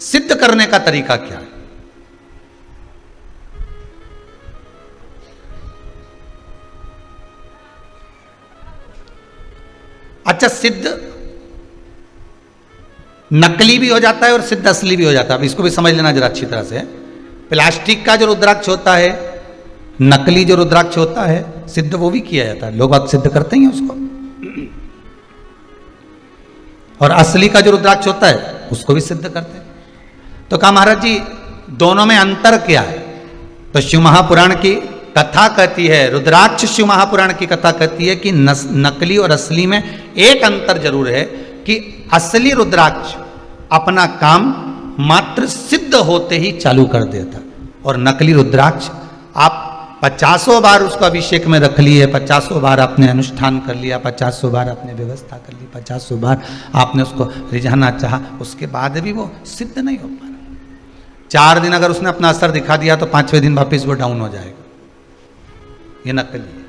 सिद्ध करने का तरीका क्या है? अच्छा, सिद्ध नकली भी हो जाता है और सिद्ध असली भी हो जाता है। अब इसको भी समझ लेना जरा अच्छी तरह से। प्लास्टिक का जो रुद्राक्ष होता है, नकली जो रुद्राक्ष होता है, सिद्ध वो भी किया जाता है, लोग बात सिद्ध करते हैं उसको। और असली का जो रुद्राक्ष होता है उसको भी सिद्ध करते हैं। तो कहा महाराज जी दोनों में अंतर क्या है? तो शिव महापुराण की कथा कहती है, रुद्राक्ष शिव महापुराण की कथा कहती है कि नकली और असली में एक अंतर जरूर है कि असली रुद्राक्ष अपना काम मात्र सिद्ध होते ही चालू कर देता, और नकली रुद्राक्ष आप 50 बार उसको अभिषेक में रख लिए, 50 बार आपने अनुष्ठान कर लिया, 50 बार आपने व्यवस्था कर ली, 50 बार आपने उसको रिझाना चाहा, उसके बाद भी वो सिद्ध नहीं हो पा रहा। 4 दिन अगर उसने अपना असर दिखा दिया तो 5वें दिन वापस वो डाउन हो जाएगा। ये नकली है।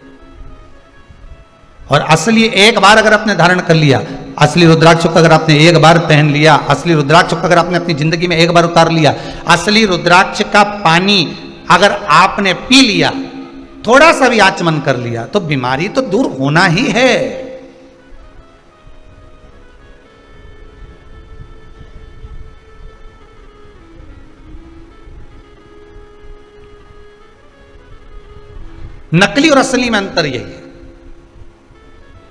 और असली एक बार अगर आपने धारण कर लिया, असली रुद्राक्ष को अगर आपने एक बार पहन लिया, असली रुद्राक्ष को अगर आपने अपनी जिंदगी में एक बार उतार लिया, असली रुद्राक्ष का पानी अगर आपने पी लिया, थोड़ा सा भी आचमन कर लिया, तो बीमारी तो दूर होना ही है। नकली और असली में अंतर यही है।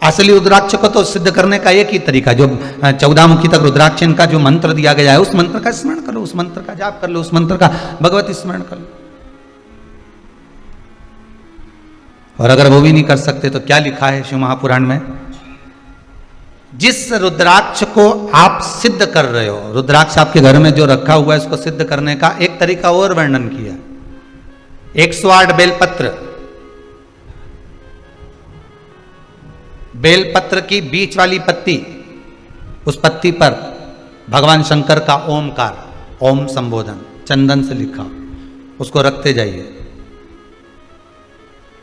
असली रुद्राक्ष को तो सिद्ध करने का एक ही तरीका, जो 14 मुखी तक रुद्राक्ष का जो मंत्र दिया गया है, उस मंत्र का स्मरण कर लो, उस मंत्र का जाप कर लो, उस मंत्र का भगवती स्मरण कर लो। और अगर वो भी नहीं कर सकते तो क्या लिखा है शिव महापुराण में? जिस रुद्राक्ष को आप सिद्ध कर रहे हो, रुद्राक्ष आपके घर में जो रखा हुआ है, उसको सिद्ध करने का एक तरीका और वर्णन किया। 108 बेलपत्र, बेलपत्र की बीच वाली पत्ती, उस पत्ती पर भगवान शंकर का ओमकार, ओम संबोधन चंदन से लिखा, उसको रखते जाइए।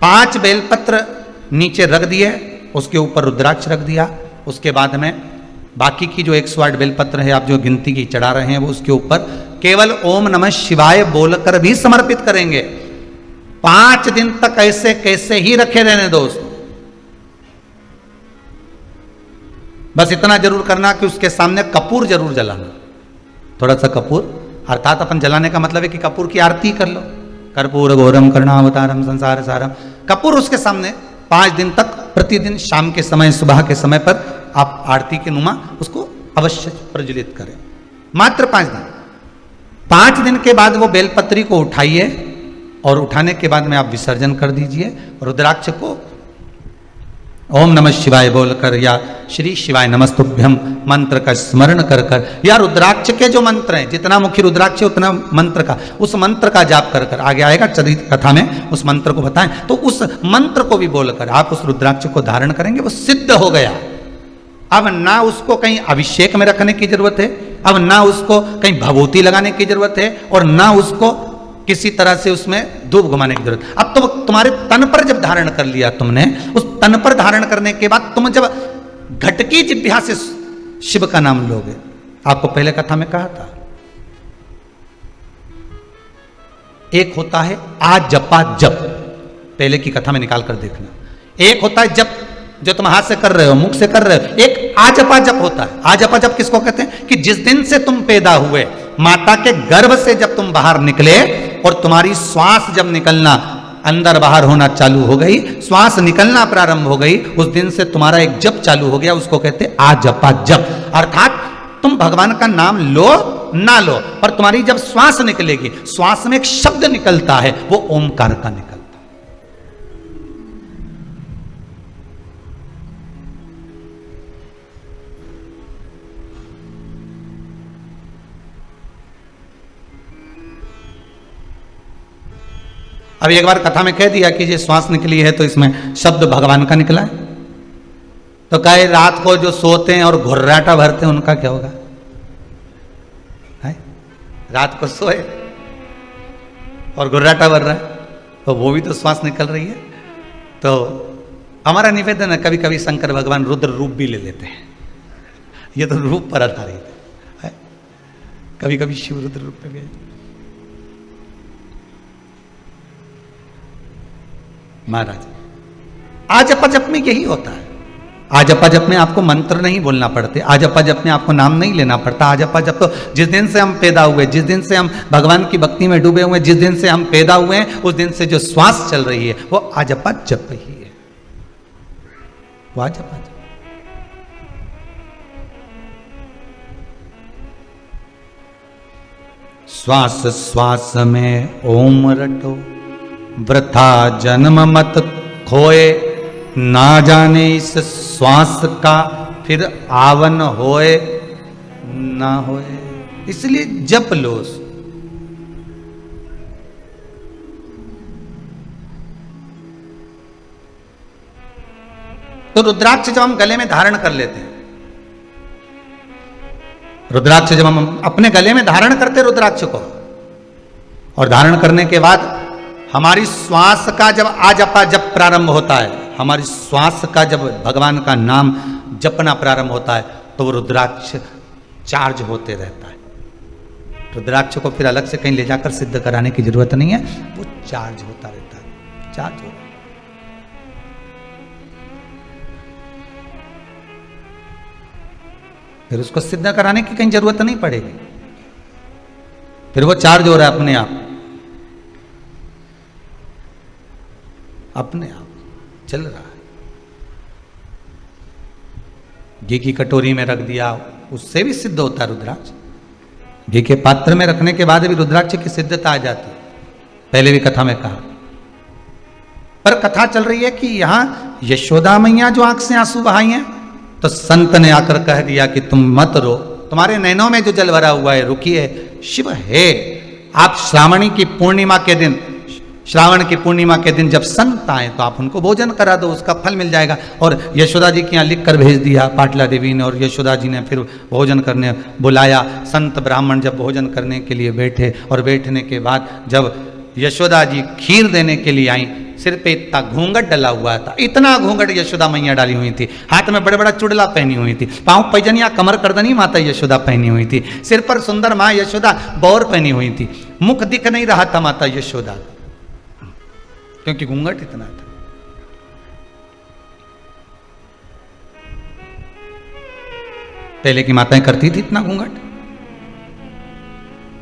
5 बेलपत्र नीचे रख दिए, उसके ऊपर रुद्राक्ष रख दिया। उसके बाद में बाकी की जो 108 बेलपत्र है, आप जो गिनती की चढ़ा रहे हैं, वो उसके ऊपर केवल ओम नमः शिवाय बोलकर भी समर्पित करेंगे। 5 दिन तक ऐसे कैसे ही रखे रहने दोस्त। बस इतना जरूर करना कि उसके सामने कपूर जरूर जलाना, थोड़ा सा कपूर, अर्थात अपन जलाने का मतलब है कि कपूर की आरती कर लो। कर्पूर घोरम करुणावतारम संसार सारम, कपूर उसके सामने 5 दिन तक प्रतिदिन शाम के समय, सुबह के समय पर आप आरती के नुमा उसको अवश्य प्रज्वलित करें। मात्र 5 दिन। 5 दिन के बाद वो बेलपत्री को उठाइए और उठाने के बाद में आप विसर्जन कर दीजिए। रुद्राक्ष को ओम नमः शिवाय बोलकर या श्री शिवाय नमस्तुभ्यम मंत्र का स्मरण कर कर, या रुद्राक्ष के जो मंत्र हैं, जितना मुखी रुद्राक्ष है उतना मंत्र का, उस मंत्र का जाप कर कर, आगे आएगा चरित्र कथा में उस मंत्र को बताएं, तो उस मंत्र को भी बोलकर आप उस रुद्राक्ष को धारण करेंगे। वो सिद्ध हो गया। अब ना उसको कहीं अभिषेक में रखने की जरूरत है, अब ना उसको कहीं भभूति लगाने की जरूरत है, और ना उसको किसी तरह से उसमें धूप घुमाने की जरूरत। अब तो तुम्हारे तन पर जब धारण कर लिया तुमने, उस तन पर धारण करने के बाद तुम जब घटकी जिह्वा से शिव का नाम लोगे, आपको पहले कथा में कहा था, एक होता है आ जपा जप, पहले की कथा में निकाल कर देखना। एक होता है जप जो तुम हाथ से कर रहे हो, मुख से कर रहे हो। एक आजपा जप होता है। आजपा जप किसको कहते हैं? कि जिस दिन से तुम पैदा हुए, माता के गर्भ से जब तुम बाहर निकले और तुम्हारी श्वास जब निकलना अंदर बाहर होना चालू हो गई, श्वास निकलना प्रारंभ हो गई, उस दिन से तुम्हारा एक जप चालू हो गया, उसको कहते हैं आजपा जप। अर्थात तुम भगवान का नाम लो ना लो, पर तुम्हारी जब श्वास निकलेगी, श्वास में एक शब्द निकलता है, वो ओमकार का निकलता है। अब एक बार कथा में कह दिया कि ये श्वास निकली है तो इसमें शब्द भगवान का निकला है, तो कहे रात को जो सोते हैं और घुर्राटा भरते हैं उनका क्या होगा? है? रात को सोए और घुर्राटा भर रहा है, तो वो भी तो श्वास निकल रही है। तो हमारा निवेदन है, कभी कभी शंकर भगवान रुद्र रूप भी ले लेते हैं, ये तो रूप पर आधारित है। कभी कभी शिव रुद्र रूप पे गए। महाराज आजपा जप में यही होता है। आजपा जप में आपको मंत्र नहीं बोलना पड़ते, आजपा जप में आपको नाम नहीं लेना पड़ता। आजपा जप तो जिस दिन से हम पैदा हुए, जिस दिन से हम भगवान की भक्ति में डूबे हुए, जिस दिन से हम पैदा हुए हैं, उस दिन से जो श्वास चल रही है वो आजपा जप ही है। वो आजपा जप। श्वास श्वास में ओम रटो, वृथा जन्म मत खोए, ना जाने इस श्वास का फिर आवन होए ना होए। इसलिए जप लो। तो रुद्राक्ष जब हम गले में धारण कर लेते हैं, रुद्राक्ष जब हम अपने गले में धारण करते रुद्राक्ष को, और धारण करने के बाद हमारी श्वास का जब आजपा जप प्रारंभ होता है, हमारी श्वास का जब भगवान का नाम जपना प्रारंभ होता है, तो वो रुद्राक्ष चार्ज होते रहता है। रुद्राक्ष को फिर अलग से कहीं ले जाकर सिद्ध कराने की जरूरत नहीं है, वो चार्ज होता रहता है, चार्ज होता है। फिर उसको सिद्ध कराने की कहीं जरूरत नहीं पड़ेगी, फिर वो चार्ज हो रहा है अपने आप, अपने आप चल रहा है। घी की कटोरी में रख दिया, उससे भी सिद्ध होता है रुद्राक्ष। घी के पात्र में रखने के बाद भी रुद्राक्ष की सिद्धता आ जाती है, पहले भी कथा में कहा। पर कथा चल रही है कि यहां यशोदा मैया जो आंख से आंसू बहाई हैं, तो संत ने आकर कह दिया कि तुम मत रो, तुम्हारे नैनों में जो जल भरा हुआ है रुकिए, शिव है। आप श्रावणी की पूर्णिमा के दिन, श्रावण की पूर्णिमा के दिन जब संत आए तो आप उनको भोजन करा दो, उसका फल मिल जाएगा। और यशोदा जी के यहाँ लिख कर भेज दिया पाटला देवी ने, और यशोदा जी ने फिर भोजन करने बुलाया। संत ब्राह्मण जब भोजन करने के लिए बैठे, और बैठने के बाद जब यशोदा जी खीर देने के लिए आई, सिर पे इतना घूंघट डला हुआ था, इतना घूंघट यशोदा मैया डाली हुई थी, हाथ में बड़ा बड़ा चुड़ला पहनी हुई थी, पांव पैजनिया कमर करदनी माता यशोदा पहनी हुई थी, सिर पर सुंदर माँ यशोदा बौर पहनी हुई थी, मुख दिख नहीं रहा था माता यशोदा, क्योंकि घूंघट इतना था। पहले की माताएं करती थी इतना घूंघट,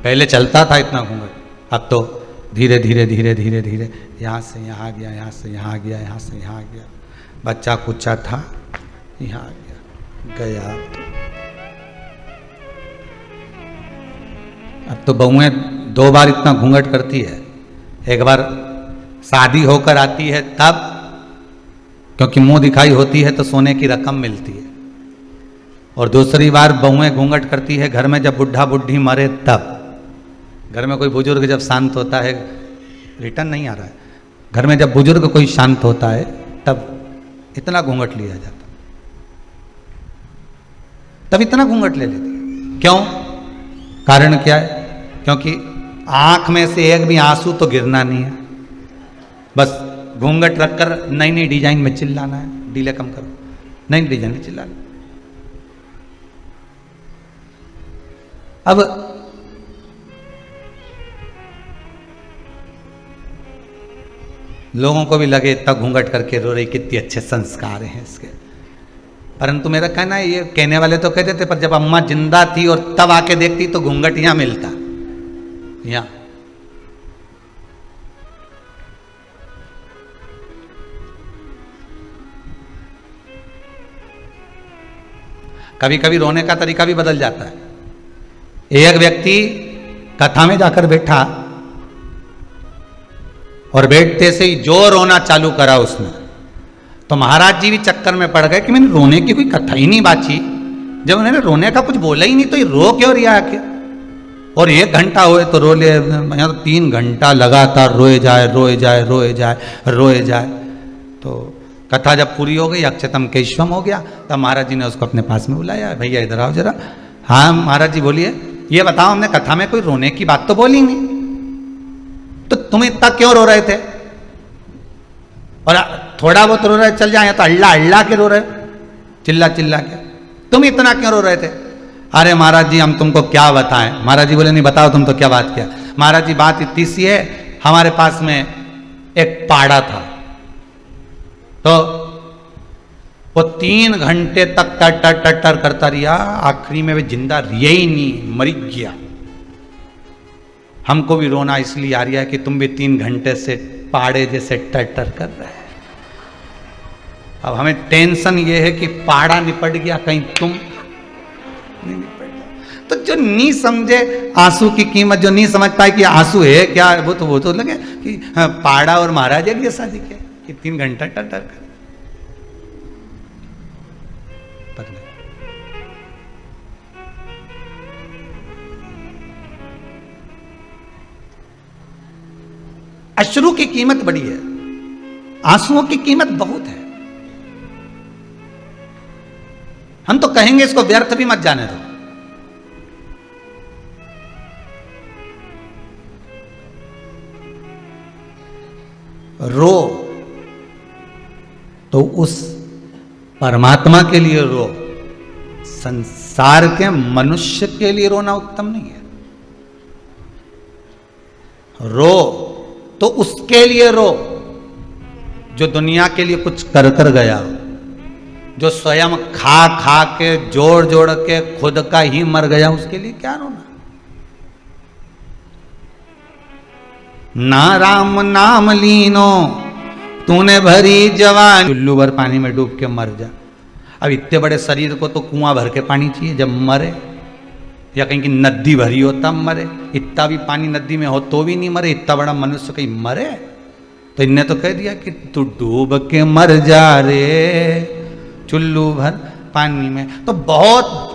पहले चलता था इतना घूंघट, अब तो धीरे धीरे धीरे धीरे धीरे यहाँ से यहाँ गया, यहाँ से यहाँ गया, यहाँ से यहाँ गया, बच्चा कुच्चा था यहाँ गया गया। अब तो बहुएं 2 बार इतना घूंघट करती है। एक बार शादी होकर आती है तब, क्योंकि मुंह दिखाई होती है तो सोने की रकम मिलती है, और दूसरी बार बहुएं घूंघट करती है घर में जब बुढ़ा बुढ़ी मरे तब। घर में कोई बुजुर्ग जब शांत होता है, रिटर्न नहीं आ रहा है, घर में जब बुजुर्ग कोई शांत होता है तब इतना घूंघट लिया जाता, तब इतना घूंघट ले लेती है। क्यों? कारण क्या है? क्योंकि आंख में से एक भी आंसू तो गिरना नहीं है, बस घूंघट रखकर नई नई डिजाइन में चिल्लाना है। डीले कम करो, नई डिजाइन में चिल्लाना। अब लोगों को भी लगे इतना घूंघट करके रो रही, कितने अच्छे संस्कार हैं इसके। परंतु मेरा कहना है, ये कहने वाले तो कहते थे, पर जब अम्मा जिंदा थी और तब आके देखती तो घूंघट यहां मिलता, यहां। कभी कभी रोने का तरीका भी बदल जाता है। एक व्यक्ति कथा में जाकर बैठा और बैठते से ही जो रोना चालू करा उसने, तो महाराज जी भी चक्कर में पड़ गए कि मैंने रोने की कोई कथा ही नहीं बाची। जब उन्होंने रोने का कुछ बोला ही नहीं तो ये रो क्यों रिया आके? और 1 घंटा हुए तो रो ले, यहाँ तो 3 घंटा लगातार रोए जाए रोए जाए रोए जाए रोए जाए। तो कथा जब पूरी हो गई, अक्षतम केशवम हो गया, तब महाराज जी ने उसको अपने पास में बुलाया, भैया इधर आओ जरा। हाँ महाराज जी बोलिए, ये बताओ हमने कथा में कोई रोने की बात तो बोली नहीं, तो तुम इतना क्यों रो रहे थे? और थोड़ा बहुत रो रहे चल जाए, तो अल्लाह अल्लाह के रो रहे, चिल्ला चिल्ला के, तुम इतना क्यों रो रहे थे? अरे महाराज जी हम तुमको क्या बताएं। महाराज जी बोले नहीं बताओ तुम तो क्या बात किया। महाराज जी बात इतनी सी है, हमारे पास में एक पाड़ा था, तो वो 3 घंटे तक टर टर टर करता रहा, आखिरी में वे जिंदा रिया ही नहीं, मर गया। हमको भी रोना इसलिए आ रहा है कि तुम भी 3 घंटे से पाड़े जैसे टर टर कर रहे हैं। अब हमें टेंशन ये है कि पाड़ा निपट गया, कहीं तुम नहीं निपट गया। तो जो नहीं समझे आंसू की कीमत, जो नहीं समझ पाए कि आंसू है क्या, वो तो लगे कि हाँ, पाड़ा और महाराज एक जैसा दिखे कि 3 घंटा टर टर कर। अश्रु की कीमत बड़ी है, आंसुओं की कीमत बहुत है। हम तो कहेंगे इसको व्यर्थ भी मत जाने दो। रो तो उस परमात्मा के लिए रो, संसार के मनुष्य के लिए रोना उत्तम नहीं है। रो तो उसके लिए रो जो दुनिया के लिए कुछ कर कर गया हो, जो स्वयं खा खा के जोड़ जोड़ के खुद का ही मर गया, उसके लिए क्या रोना? ना राम नाम लीनो तूने भरी जवान, चुल्लू भर पानी में डूब के मर जा। अब इतने बड़े शरीर को तो कुआं भर के पानी चाहिए जब मरे, या कहीं की नदी भरी हो तब मरे। इतना भी पानी नदी में हो तो भी नहीं मरे, इतना बड़ा मनुष्य कहीं मरे? तो इनने तो कह दिया कि तू डूब के मर जा रे चुल्लू भर पानी में। तो बहुत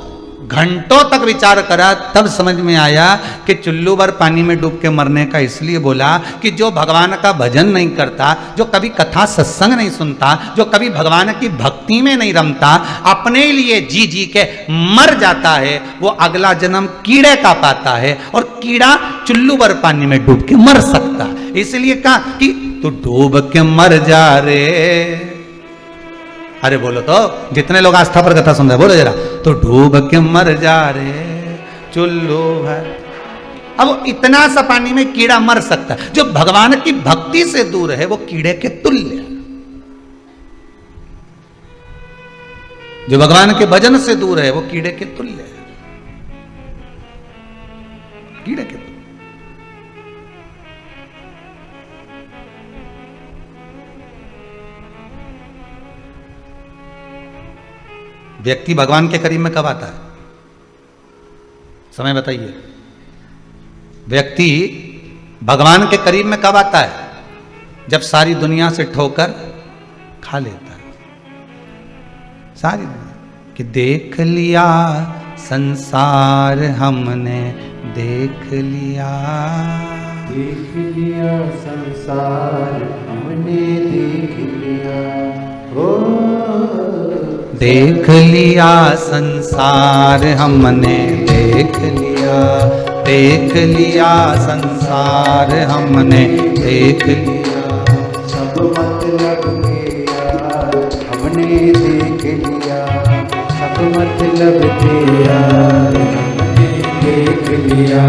घंटों तक विचार करा, तब समझ में आया कि चुल्लू भर पानी में डूब के मरने का इसलिए बोला कि जो भगवान का भजन नहीं करता, जो कभी कथा सत्संग नहीं सुनता, जो कभी भगवान की भक्ति में नहीं रमता, अपने लिए जी जी के मर जाता है, वो अगला जन्म कीड़े का पाता है, और कीड़ा चुल्लू भर पानी में डूब के मर सकता है। इसलिए कहा कि तू डूब के मर जा रे। अरे बोलो तो, जितने लोग आस्था पर कथा सुन रहे बोलो जरा, तो डूब के मर जा रे चुल्लू भर। अब इतना सा पानी में कीड़ा मर सकता है, जो भगवान की भक्ति से दूर है वो कीड़े के तुल्य है। जो भगवान के भजन से दूर है वो कीड़े के तुल्य है, कीड़े के तुल्य। व्यक्ति भगवान के करीब में कब आता है? समय बताइए। व्यक्ति भगवान के करीब में कब आता है? जब सारी दुनिया से ठोकर खा लेता है, सारी दुनिया कि देख लिया संसार हमने, देख लिया संसार हमने, देख लिया ओ, देख लिया संसार हमने, देख लिया, देख लिया संसार हमने, देख लिया सब मतलब के यार हमने, देख लिया सब मतलब के यार हमने, देख लिया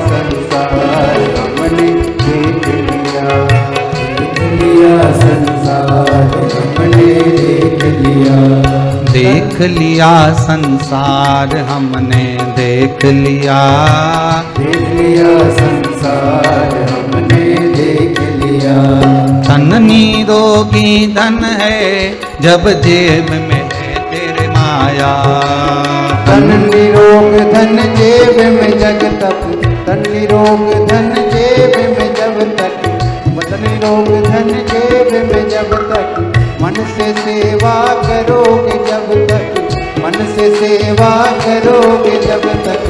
संसार हमने, देख लिया संसार हमने, देख लिया, देख लिया संसार हमने, देख लिया, देख लिया संसार हमने, देख लिया। धन निरोगी धन है जब जेब में है तेरे माया, धन निरोग धन जेब में जग तक, धन निरोग धन जेब में जब तक, धन निरोग धन जेब में जब तक, मन से सेवा करोगे जब तक, मन से सेवा करोगे जब तक,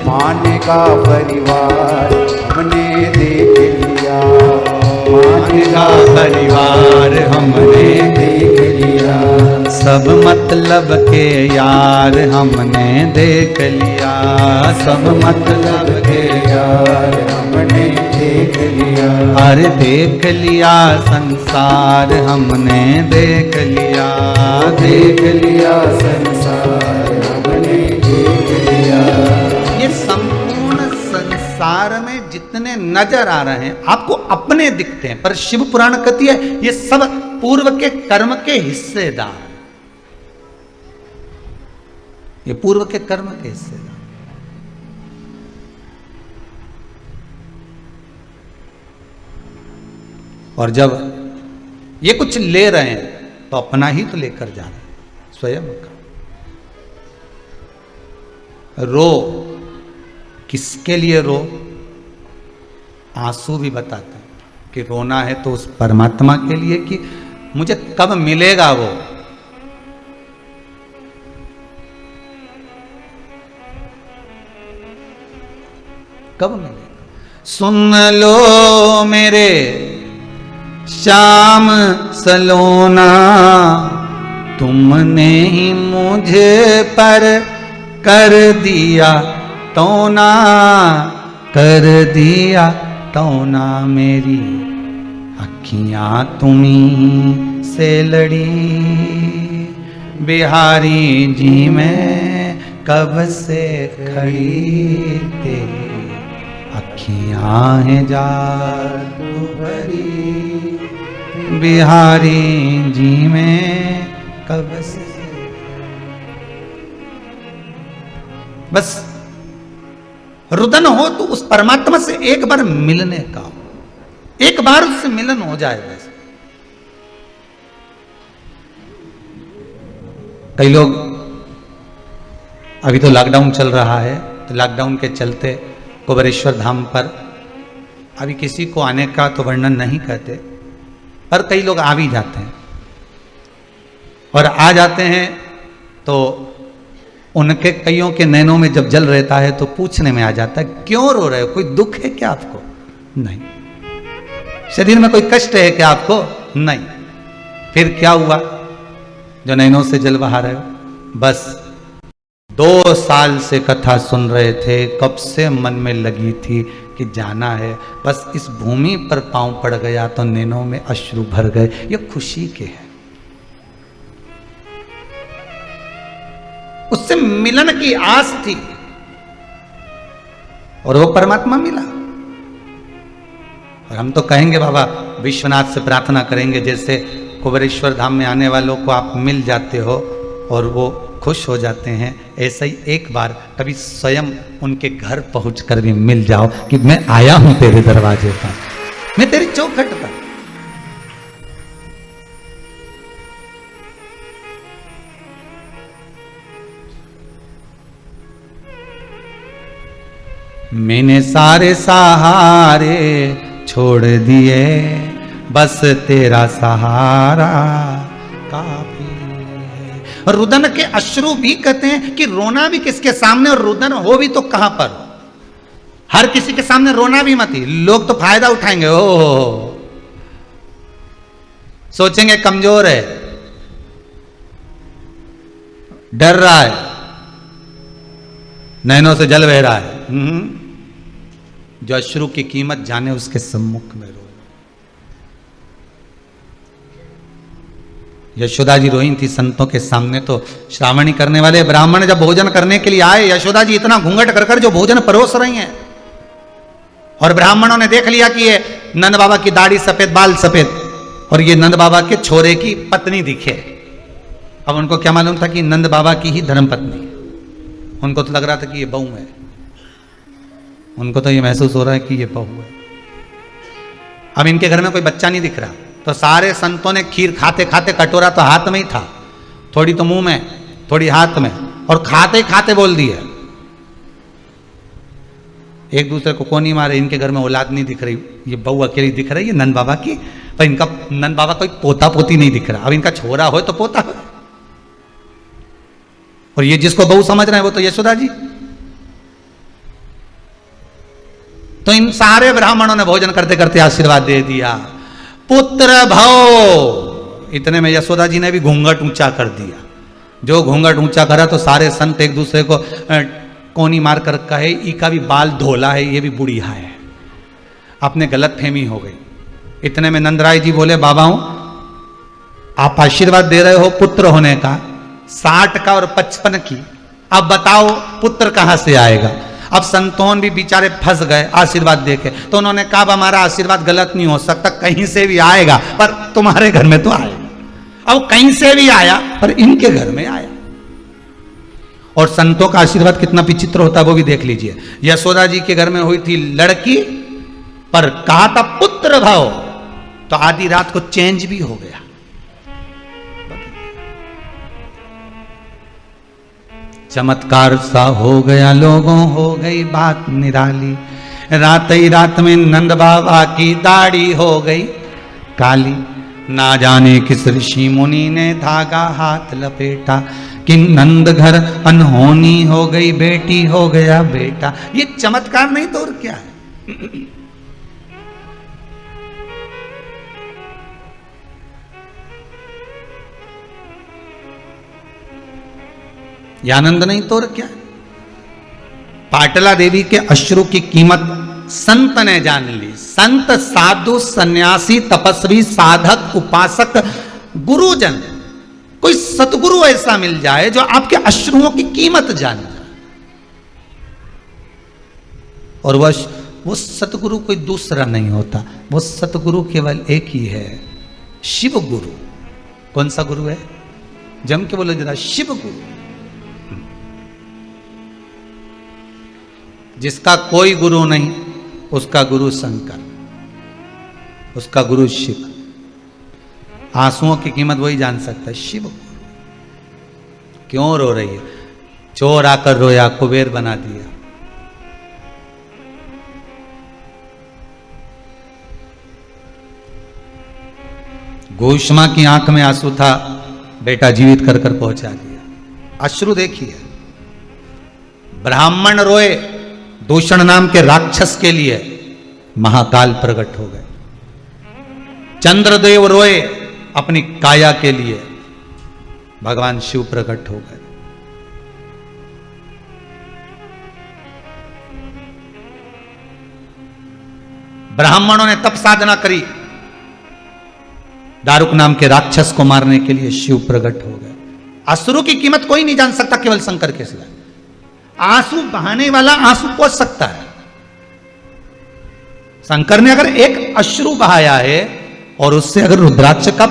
मानेगा परिवार हमने, देख लिया मानेगा परिवार हमने, देख लिया, सब मतलब के यार हमने देख लिया, सब मतलब के यार हमने, देख लिया, अरे देख लिया संसार हमने, देख लिया, देख लिया संसार हमने, देख लिया। ये संपूर्ण संसार में जितने नजर आ रहे हैं आपको अपने दिखते हैं, पर शिव पुराण कहती है ये सब पूर्व के कर्म के हिस्सेदार, ये पूर्व के कर्म के हिस्सेदार। और जब ये कुछ ले रहे हैं तो अपना ही तो लेकर जा रहे हैं, स्वयं का। रो किसके लिए रो? आंसू भी बताते हैं कि रोना है तो उस परमात्मा के लिए कि मुझे कब मिलेगा वो। कब मिलेगा? सुन लो मेरे श्याम सलोना, तुमने ही मुझे पर कर दिया तोना, कर दिया तोना, मेरी अखियां तुम्हीं से लड़ी, बिहारी जी मैं कब से खड़ी, तेरी अखियां हैं जादू भरी, बिहारी जी में कब से। बस रुदन हो तो उस परमात्मा से एक बार मिलने का हो, एक बार उससे मिलन हो जाए। बस कई लोग, अभी तो लॉकडाउन चल रहा है, तो लॉकडाउन के चलते कुबेरेश्वर धाम पर अभी किसी को आने का तो वर्णन नहीं कहते, पर कई लोग आ भी जाते हैं। और आ जाते हैं तो उनके कईयों के नैनों में जब जल रहता है तो पूछने में आ जाता है, क्यों रो रहे हो? कोई दुख है क्या आपको? नहीं। शरीर में कोई कष्ट है क्या आपको? नहीं। फिर क्या हुआ जो नैनों से जल बहा रहे हो? बस 2 साल से कथा सुन रहे थे, कब से मन में लगी थी कि जाना है, बस इस भूमि पर पांव पड़ गया तो नैनों में अश्रु भर गए। ये खुशी के हैं, उससे मिलन की आस थी और वो परमात्मा मिला। और हम तो कहेंगे बाबा विश्वनाथ से प्रार्थना करेंगे, जैसे कुबेरेश्वर धाम में आने वालों को आप मिल जाते हो और वो खुश हो जाते हैं, ऐसा ही एक बार कभी स्वयं उनके घर पहुंचकर भी मिल जाओ कि मैं आया हूं तेरे दरवाजे पर, मैं तेरी चौखट पर। मैंने सारे सहारे छोड़ दिए, बस तेरा सहारा काफी है। रुदन के अश्रु भी कहते हैं कि रोना भी किसके सामने, और रुदन हो भी तो कहां पर। हर किसी के सामने रोना भी मत ही, लोग तो फायदा उठाएंगे। ओ सोचेंगे कमजोर है, डर रहा है, नैनों से जल बह रहा है। जो अश्रु की कीमत जाने उसके सम्मुख में रो। यशोदा जी रोई थी संतों के सामने, तो श्रावणी करने वाले ब्राह्मण जब भोजन करने के लिए आए, यशोदा जी इतना घूंघट कर कर जो भोजन परोस रही हैं, और ब्राह्मणों ने देख लिया कि ये नंद बाबा की दाढ़ी सफेद, बाल सफेद, और ये नंद बाबा के छोरे की पत्नी दिखे। अब उनको क्या मालूम था कि नंद बाबा की ही धर्म पत्नी है। उनको तो लग रहा था कि ये बहू है, उनको तो ये महसूस हो रहा है कि ये बहू है। अब इनके घर में कोई बच्चा नहीं दिख रहा, तो सारे संतों ने खीर खाते खाते, कटोरा तो हाथ में ही था, थोड़ी तो मुंह में, थोड़ी हाथ में, और खाते खाते बोल दिए। एक दूसरे को कौन नहीं मारे, इनके घर में औलाद नहीं दिख रही, ये बहू अकेली दिख रही है नंद बाबा की, पर इनका नंद बाबा कोई पोता पोती नहीं दिख रहा। अब इनका छोरा हो तो पोता हो, और ये जिसको बहू समझ रहे हैं वो तो यशोदा जी। तो इन सारे ब्राह्मणों ने भोजन करते करते आशीर्वाद दे दिया, पुत्र भव। इतने में यशोदा जी ने भी घूंघट ऊंचा कर दिया। जो घूंघट ऊंचा करा तो सारे संत एक दूसरे को कोनी मार कर कहे, ई का भी बाल धोला है, ये भी बुढ़िया है। अपने गलत फहमी हो गई। इतने में नंदराय जी बोले, बाबाओं आप आशीर्वाद दे रहे हो पुत्र होने का, 60 का और 55 की, अब बताओ पुत्र कहां से आएगा। अब संतोन भी बेचारे फंस गए आशीर्वाद देके, तो उन्होंने कहा हमारा आशीर्वाद गलत नहीं हो सकता, कहीं से भी आएगा, पर तुम्हारे घर में तो आएगा। अब कहीं से भी आया, पर इनके घर में आया। और संतों का आशीर्वाद कितना विचित्र होता है वो भी देख लीजिए। यशोदा जी के घर में हुई थी लड़की, पर कहा था पुत्र भाव, तो आधी रात को चेंज भी हो गया। चमत्कार सा हो गया, लोगों हो गई बात निराली। रात ही रात में नंद बाबा की दाढ़ी हो गई काली। ना जाने किस ऋषि मुनि ने धागा हाथ लपेटा, कि नंद घर अनहोनी हो गई, बेटी हो गया बेटा। ये चमत्कार नहीं तो और क्या है। ये आनंद नहीं तो और क्या है। पाटला देवी के अश्रु की कीमत संत ने जान ली। संत, साधु, सन्यासी, तपस्वी, साधक, उपासक, गुरुजन, कोई सतगुरु ऐसा मिल जाए जो आपके अश्रुओं की कीमत जान जाए। और वो सतगुरु कोई दूसरा नहीं होता, वो सतगुरु केवल एक ही है, शिव गुरु। कौन सा गुरु है? जम के बोलो जरा, शिव गुरु। जिसका कोई गुरु नहीं, उसका गुरु शंकर, उसका गुरु शिव। आंसुओं की कीमत वही जान सकता है, शिव गुरु। क्यों रो रही है? चोर आकर रोया, कुबेर बना दिया। घोषमा की आंख में आंसू था, बेटा जीवित कर कर पहुंचा दिया। अश्रु देखिए। ब्राह्मण रोए दूषण नाम के राक्षस के लिए, महाकाल प्रकट हो गए। चंद्रदेव रोए अपनी काया के लिए, भगवान शिव प्रकट हो गए। ब्राह्मणों ने तप साधना करी, दारुक नाम के राक्षस को मारने के लिए शिव प्रकट हो गए। असुरों की कीमत कोई नहीं जान सकता, केवल शंकर के सिवा। आंसू बहाने वाला आंसू पोंछ सकता है। शंकर ने अगर एक अश्रु बहाया है और उससे अगर रुद्राक्ष का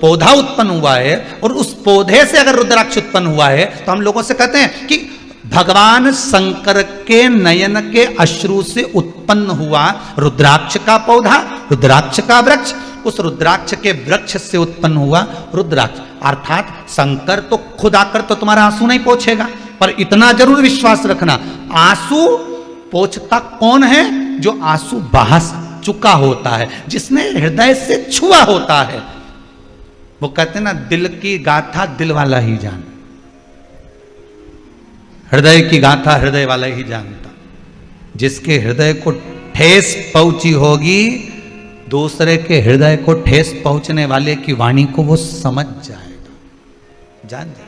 पौधा उत्पन्न हुआ है, और उस पौधे से अगर रुद्राक्ष उत्पन्न हुआ है, तो हम लोगों से कहते हैं कि भगवान शंकर के नयन के अश्रु से उत्पन्न हुआ रुद्राक्ष का पौधा, रुद्राक्ष का वृक्ष, उस रुद्राक्ष के वृक्ष से उत्पन्न हुआ रुद्राक्ष। अर्थात शंकर तो खुद आकर तो तुम्हारा आंसू नहीं पोंछेगा, पर इतना जरूर विश्वास रखना, आंसू पोंछता कौन है? जो आंसू बहा चुका होता है, जिसने हृदय से छुआ होता है। वो कहते हैं ना, दिल की गाथा दिल वाला ही जान, हृदय की गाथा हृदय वाला ही जानता। जिसके हृदय को ठेस पहुंची होगी, दूसरे के हृदय को ठेस पहुंचने वाले की वाणी को वो समझ जाएगा, जान जाएगा।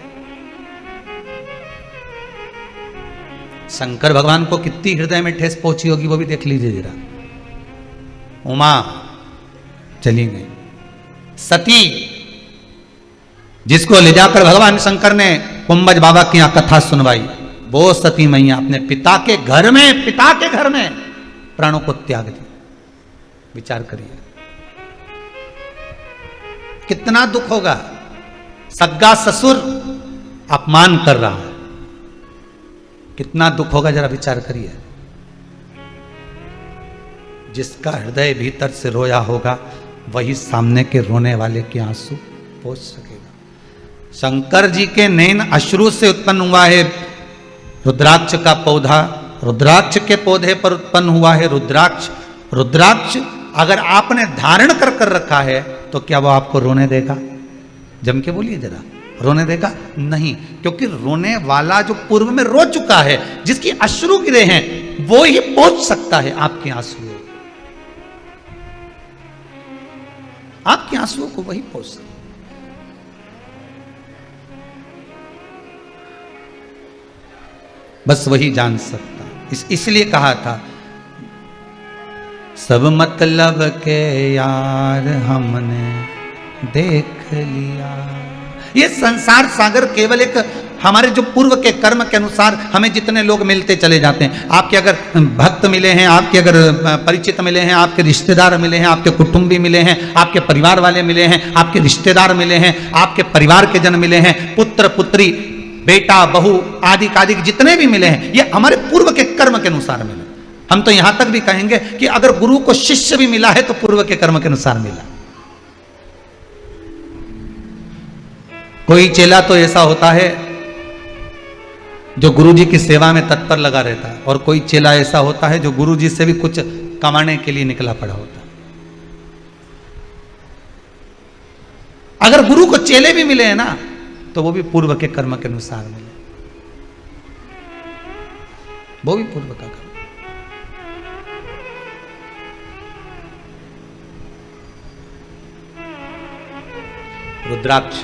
शंकर भगवान को कितनी हृदय में ठेस पहुंची होगी वो भी देख लीजिए जरा। उमा चली गई, सती जिसको ले जाकर भगवान शंकर ने कुंभज बाबा की यहां कथा सुनवाई, वो सती मैया अपने पिता के घर में प्राणों को त्याग दी। विचार करिए कितना दुख होगा। सग्गा ससुर अपमान कर रहा है, कितना दुख होगा, जरा विचार करिए। जिसका हृदय भीतर से रोया होगा वही सामने के रोने वाले के आंसू पोंछ सकेगा। शंकर जी के नैन अश्रु से उत्पन्न हुआ है रुद्राक्ष का पौधा, रुद्राक्ष के पौधे पर उत्पन्न हुआ है रुद्राक्ष। रुद्राक्ष अगर आपने धारण कर रखा है तो क्या वो आपको रोने देगा? जम के बोलिए जरा, रोने देगा? नहीं, क्योंकि रोने वाला जो पूर्व में रो चुका है, जिसकी अश्रु गिरे हैं, वो ही पोंछ सकता है आपके आंसू, आपके आंसुओं को वही पोंछ सकता। बस वही जान सकता। इसलिए कहा था, सब मतलब के यार हमने देख लिया। ये संसार सागर केवल एक हमारे जो पूर्व के कर्म के अनुसार हमें जितने लोग मिलते चले जाते हैं। आपके अगर भक्त मिले हैं, आपके अगर परिचित मिले हैं, आपके रिश्तेदार मिले हैं, आपके कुटुंबी मिले हैं, आपके परिवार वाले मिले हैं, आपके रिश्तेदार मिले हैं, आपके परिवार के जन मिले हैं, पुत्र पुत्री बेटा बहू आदि कादिक जितने भी मिले हैं, ये हमारे पूर्व के कर्म के अनुसार मिले। हम तो यहां तक भी कहेंगे कि अगर गुरु को शिष्य भी मिला है तो पूर्व के कर्म के अनुसार मिला। कोई चेला तो ऐसा होता है जो गुरुजी की सेवा में तत्पर लगा रहता है, और कोई चेला ऐसा होता है जो गुरुजी से भी कुछ कमाने के लिए निकला पड़ा होता है। अगर गुरु को चेले भी मिले हैं ना, तो वो भी पूर्व के कर्म के अनुसार मिले, वो भी पूर्व का कर्म। रुद्राक्ष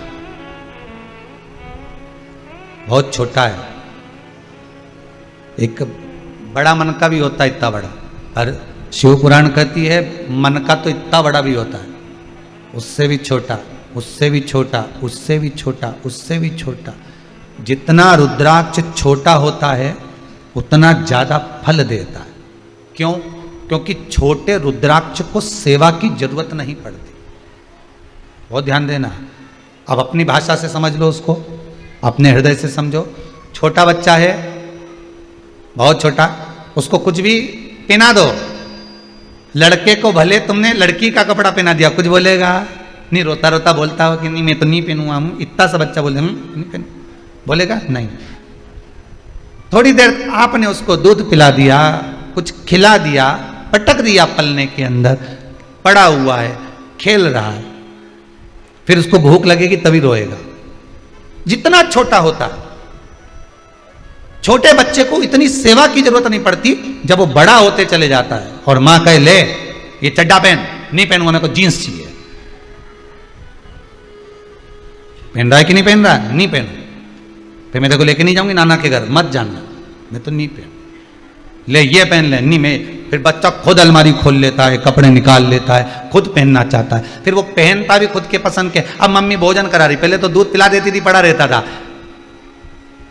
बहुत छोटा है, एक बड़ा मन का भी होता है, इतना बड़ा। और शिव पुराण कहती है मन का तो इतना बड़ा भी होता है, उससे भी छोटा, उससे भी छोटा, उससे भी छोटा, उससे भी छोटा। जितना रुद्राक्ष छोटा होता है उतना ज्यादा फल देता है। क्यों? क्योंकि छोटे रुद्राक्ष को सेवा की जरूरत नहीं पड़ती। बहुत ध्यान देना। अब अपनी भाषा से समझ लो उसको, अपने हृदय से समझो। छोटा बच्चा है, बहुत छोटा, उसको कुछ भी पहना दो। लड़के को भले तुमने लड़की का कपड़ा पहना दिया, कुछ बोलेगा नहीं, रोता रोता बोलता हो कि नहीं मैं तो नहीं पहनूंगा, हम इतना सा बच्चा बोले नहीं पहन, बोलेगा नहीं। थोड़ी देर आपने उसको दूध पिला दिया, कुछ खिला दिया, पटक दिया पलने के अंदर, पड़ा हुआ है, खेल रहा है, फिर उसको भूख लगेगी तभी रोएगा। जितना छोटा होता है, छोटे बच्चे को इतनी सेवा की जरूरत नहीं पड़ती। जब वो बड़ा होते चले जाता है और मां कहे ले ये चड्डा पहन, नहीं पहनूंगा, मेरे को जींस चाहिए। पहन रहा है कि नहीं पहन रहा है? नहीं पहन। फिर मैं तेरे को लेके नहीं जाऊंगी नाना के घर, मत जाना, मैं तो नहीं पहन। ले ये पहन ले, नहीं मैं। फिर बच्चा खुद अलमारी खोल लेता है, कपड़े निकाल लेता है, खुद पहनना चाहता है, फिर वो पहनता भी खुद के पसंद के। अब मम्मी भोजन करा रही, पहले तो दूध पिला देती थी, पड़ा रहता था,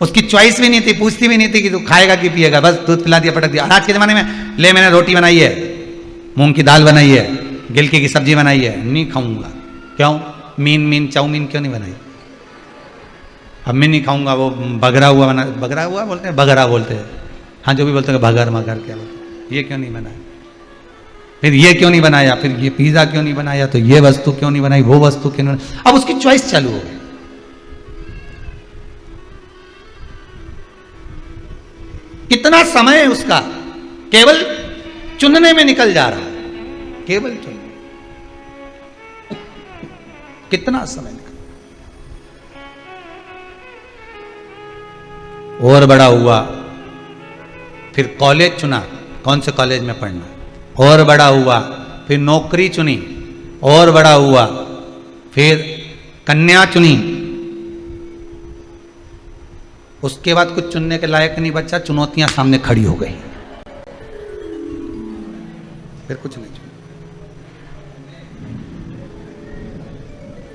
उसकी चॉइस भी नहीं थी, पूछती भी नहीं थी कि तू खाएगा कि पिएगा, बस दूध पिला दिया, पटक दिया। आज के जमाने में ले मैंने रोटी बनाई है, मूंग की दाल बनाई है, गिलकी की सब्जी बनाई है, नहीं खाऊंगा। क्यों? मीन चाउमीन क्यों नहीं बनाई? अब मैं नहीं खाऊंगा, वो बगरा हुआ बना, बगरा हुआ बोलते हैं, बगरा बोलते हैं, हाँ जो भी बोलते हैं, बगर मगर क्या बोलते हैं, ये क्यों नहीं बनाया, फिर ये क्यों नहीं बनाया, फिर ये पिज्जा क्यों नहीं बनाया, तो ये वस्तु क्यों नहीं बनाई, वो वस्तु क्यों नहीं बनाई। अब उसकी चॉइस चालू हो गई। कितना समय है उसका, केवल चुनने में निकल जा रहा है, केवल चुनने। कितना समय निकल, और बड़ा हुआ, फिर कॉलेज चुना, कौन से कॉलेज में पढ़ना, और बड़ा हुआ, फिर नौकरी चुनी, और बड़ा हुआ, फिर कन्या चुनी, उसके बाद कुछ चुनने के लायक नहीं बचा, चुनौतियां सामने खड़ी हो गई, फिर कुछ नहीं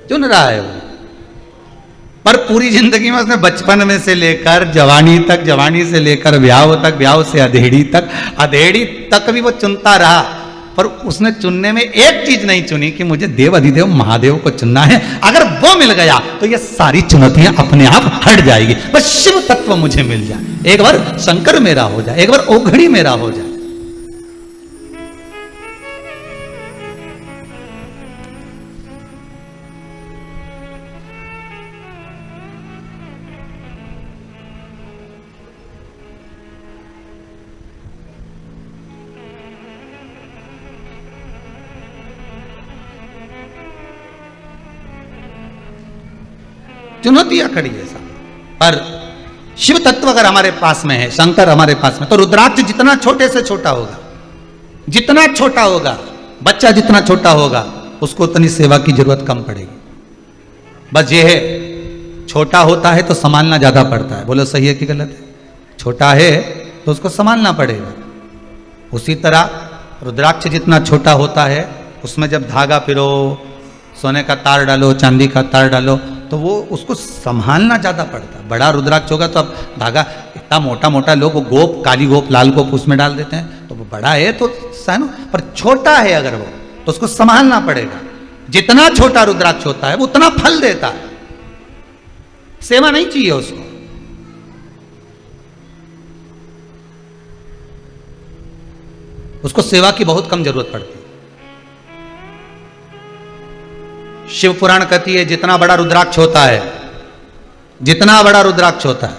चुन रहा है वो। पर पूरी जिंदगी में उसने बचपन में से लेकर जवानी तक, जवानी से लेकर ब्याह तक, ब्याह से अधेड़ी तक, अधेड़ी तक भी वो चुनता रहा, पर उसने चुनने में एक चीज नहीं चुनी कि मुझे देव अधिदेव महादेव को चुनना है। अगर वो मिल गया तो ये सारी चुनौतियां अपने आप हट जाएगी। बस शिव तत्व मुझे मिल जाए, एक बार शंकर मेरा हो जाए, एक बार ओघड़ी मेरा हो जाए। चुनौतियां खड़ी है साहब। पर शिव तत्व अगर हमारे पास में है, शंकर हमारे पास में, तो रुद्राक्ष जितना छोटे से छोटा होगा, जितना छोटा होगा, बच्चा जितना छोटा होगा, उसको उतनी सेवा की जरूरत कम पड़ेगी। बस ये है, छोटा होता है तो संभालना ज्यादा पड़ता है। बोलो सही है कि गलत है? छोटा है तो उसको संभालना पड़ेगा। उसी तरह रुद्राक्ष जितना छोटा होता है, उसमें जब धागा पिरो, सोने का तार डालो, चांदी का तार डालो, तो वो उसको संभालना ज्यादा पड़ता है। बड़ा रुद्राक्ष होगा तो अब धागा इतना मोटा मोटा, लोग गोप, काली गोप, लाल गोप उसमें डाल देते हैं, तो वो बड़ा है तो सही, पर छोटा है अगर वो, तो उसको संभालना पड़ेगा। जितना छोटा रुद्राक्ष होता है वो उतना फल देता है। सेवा नहीं चाहिए उसको। उसको सेवा की बहुत कम जरूरत पड़ती है। शिव पुराण कहती है जितना बड़ा रुद्राक्ष होता है, जितना बड़ा रुद्राक्ष होता है,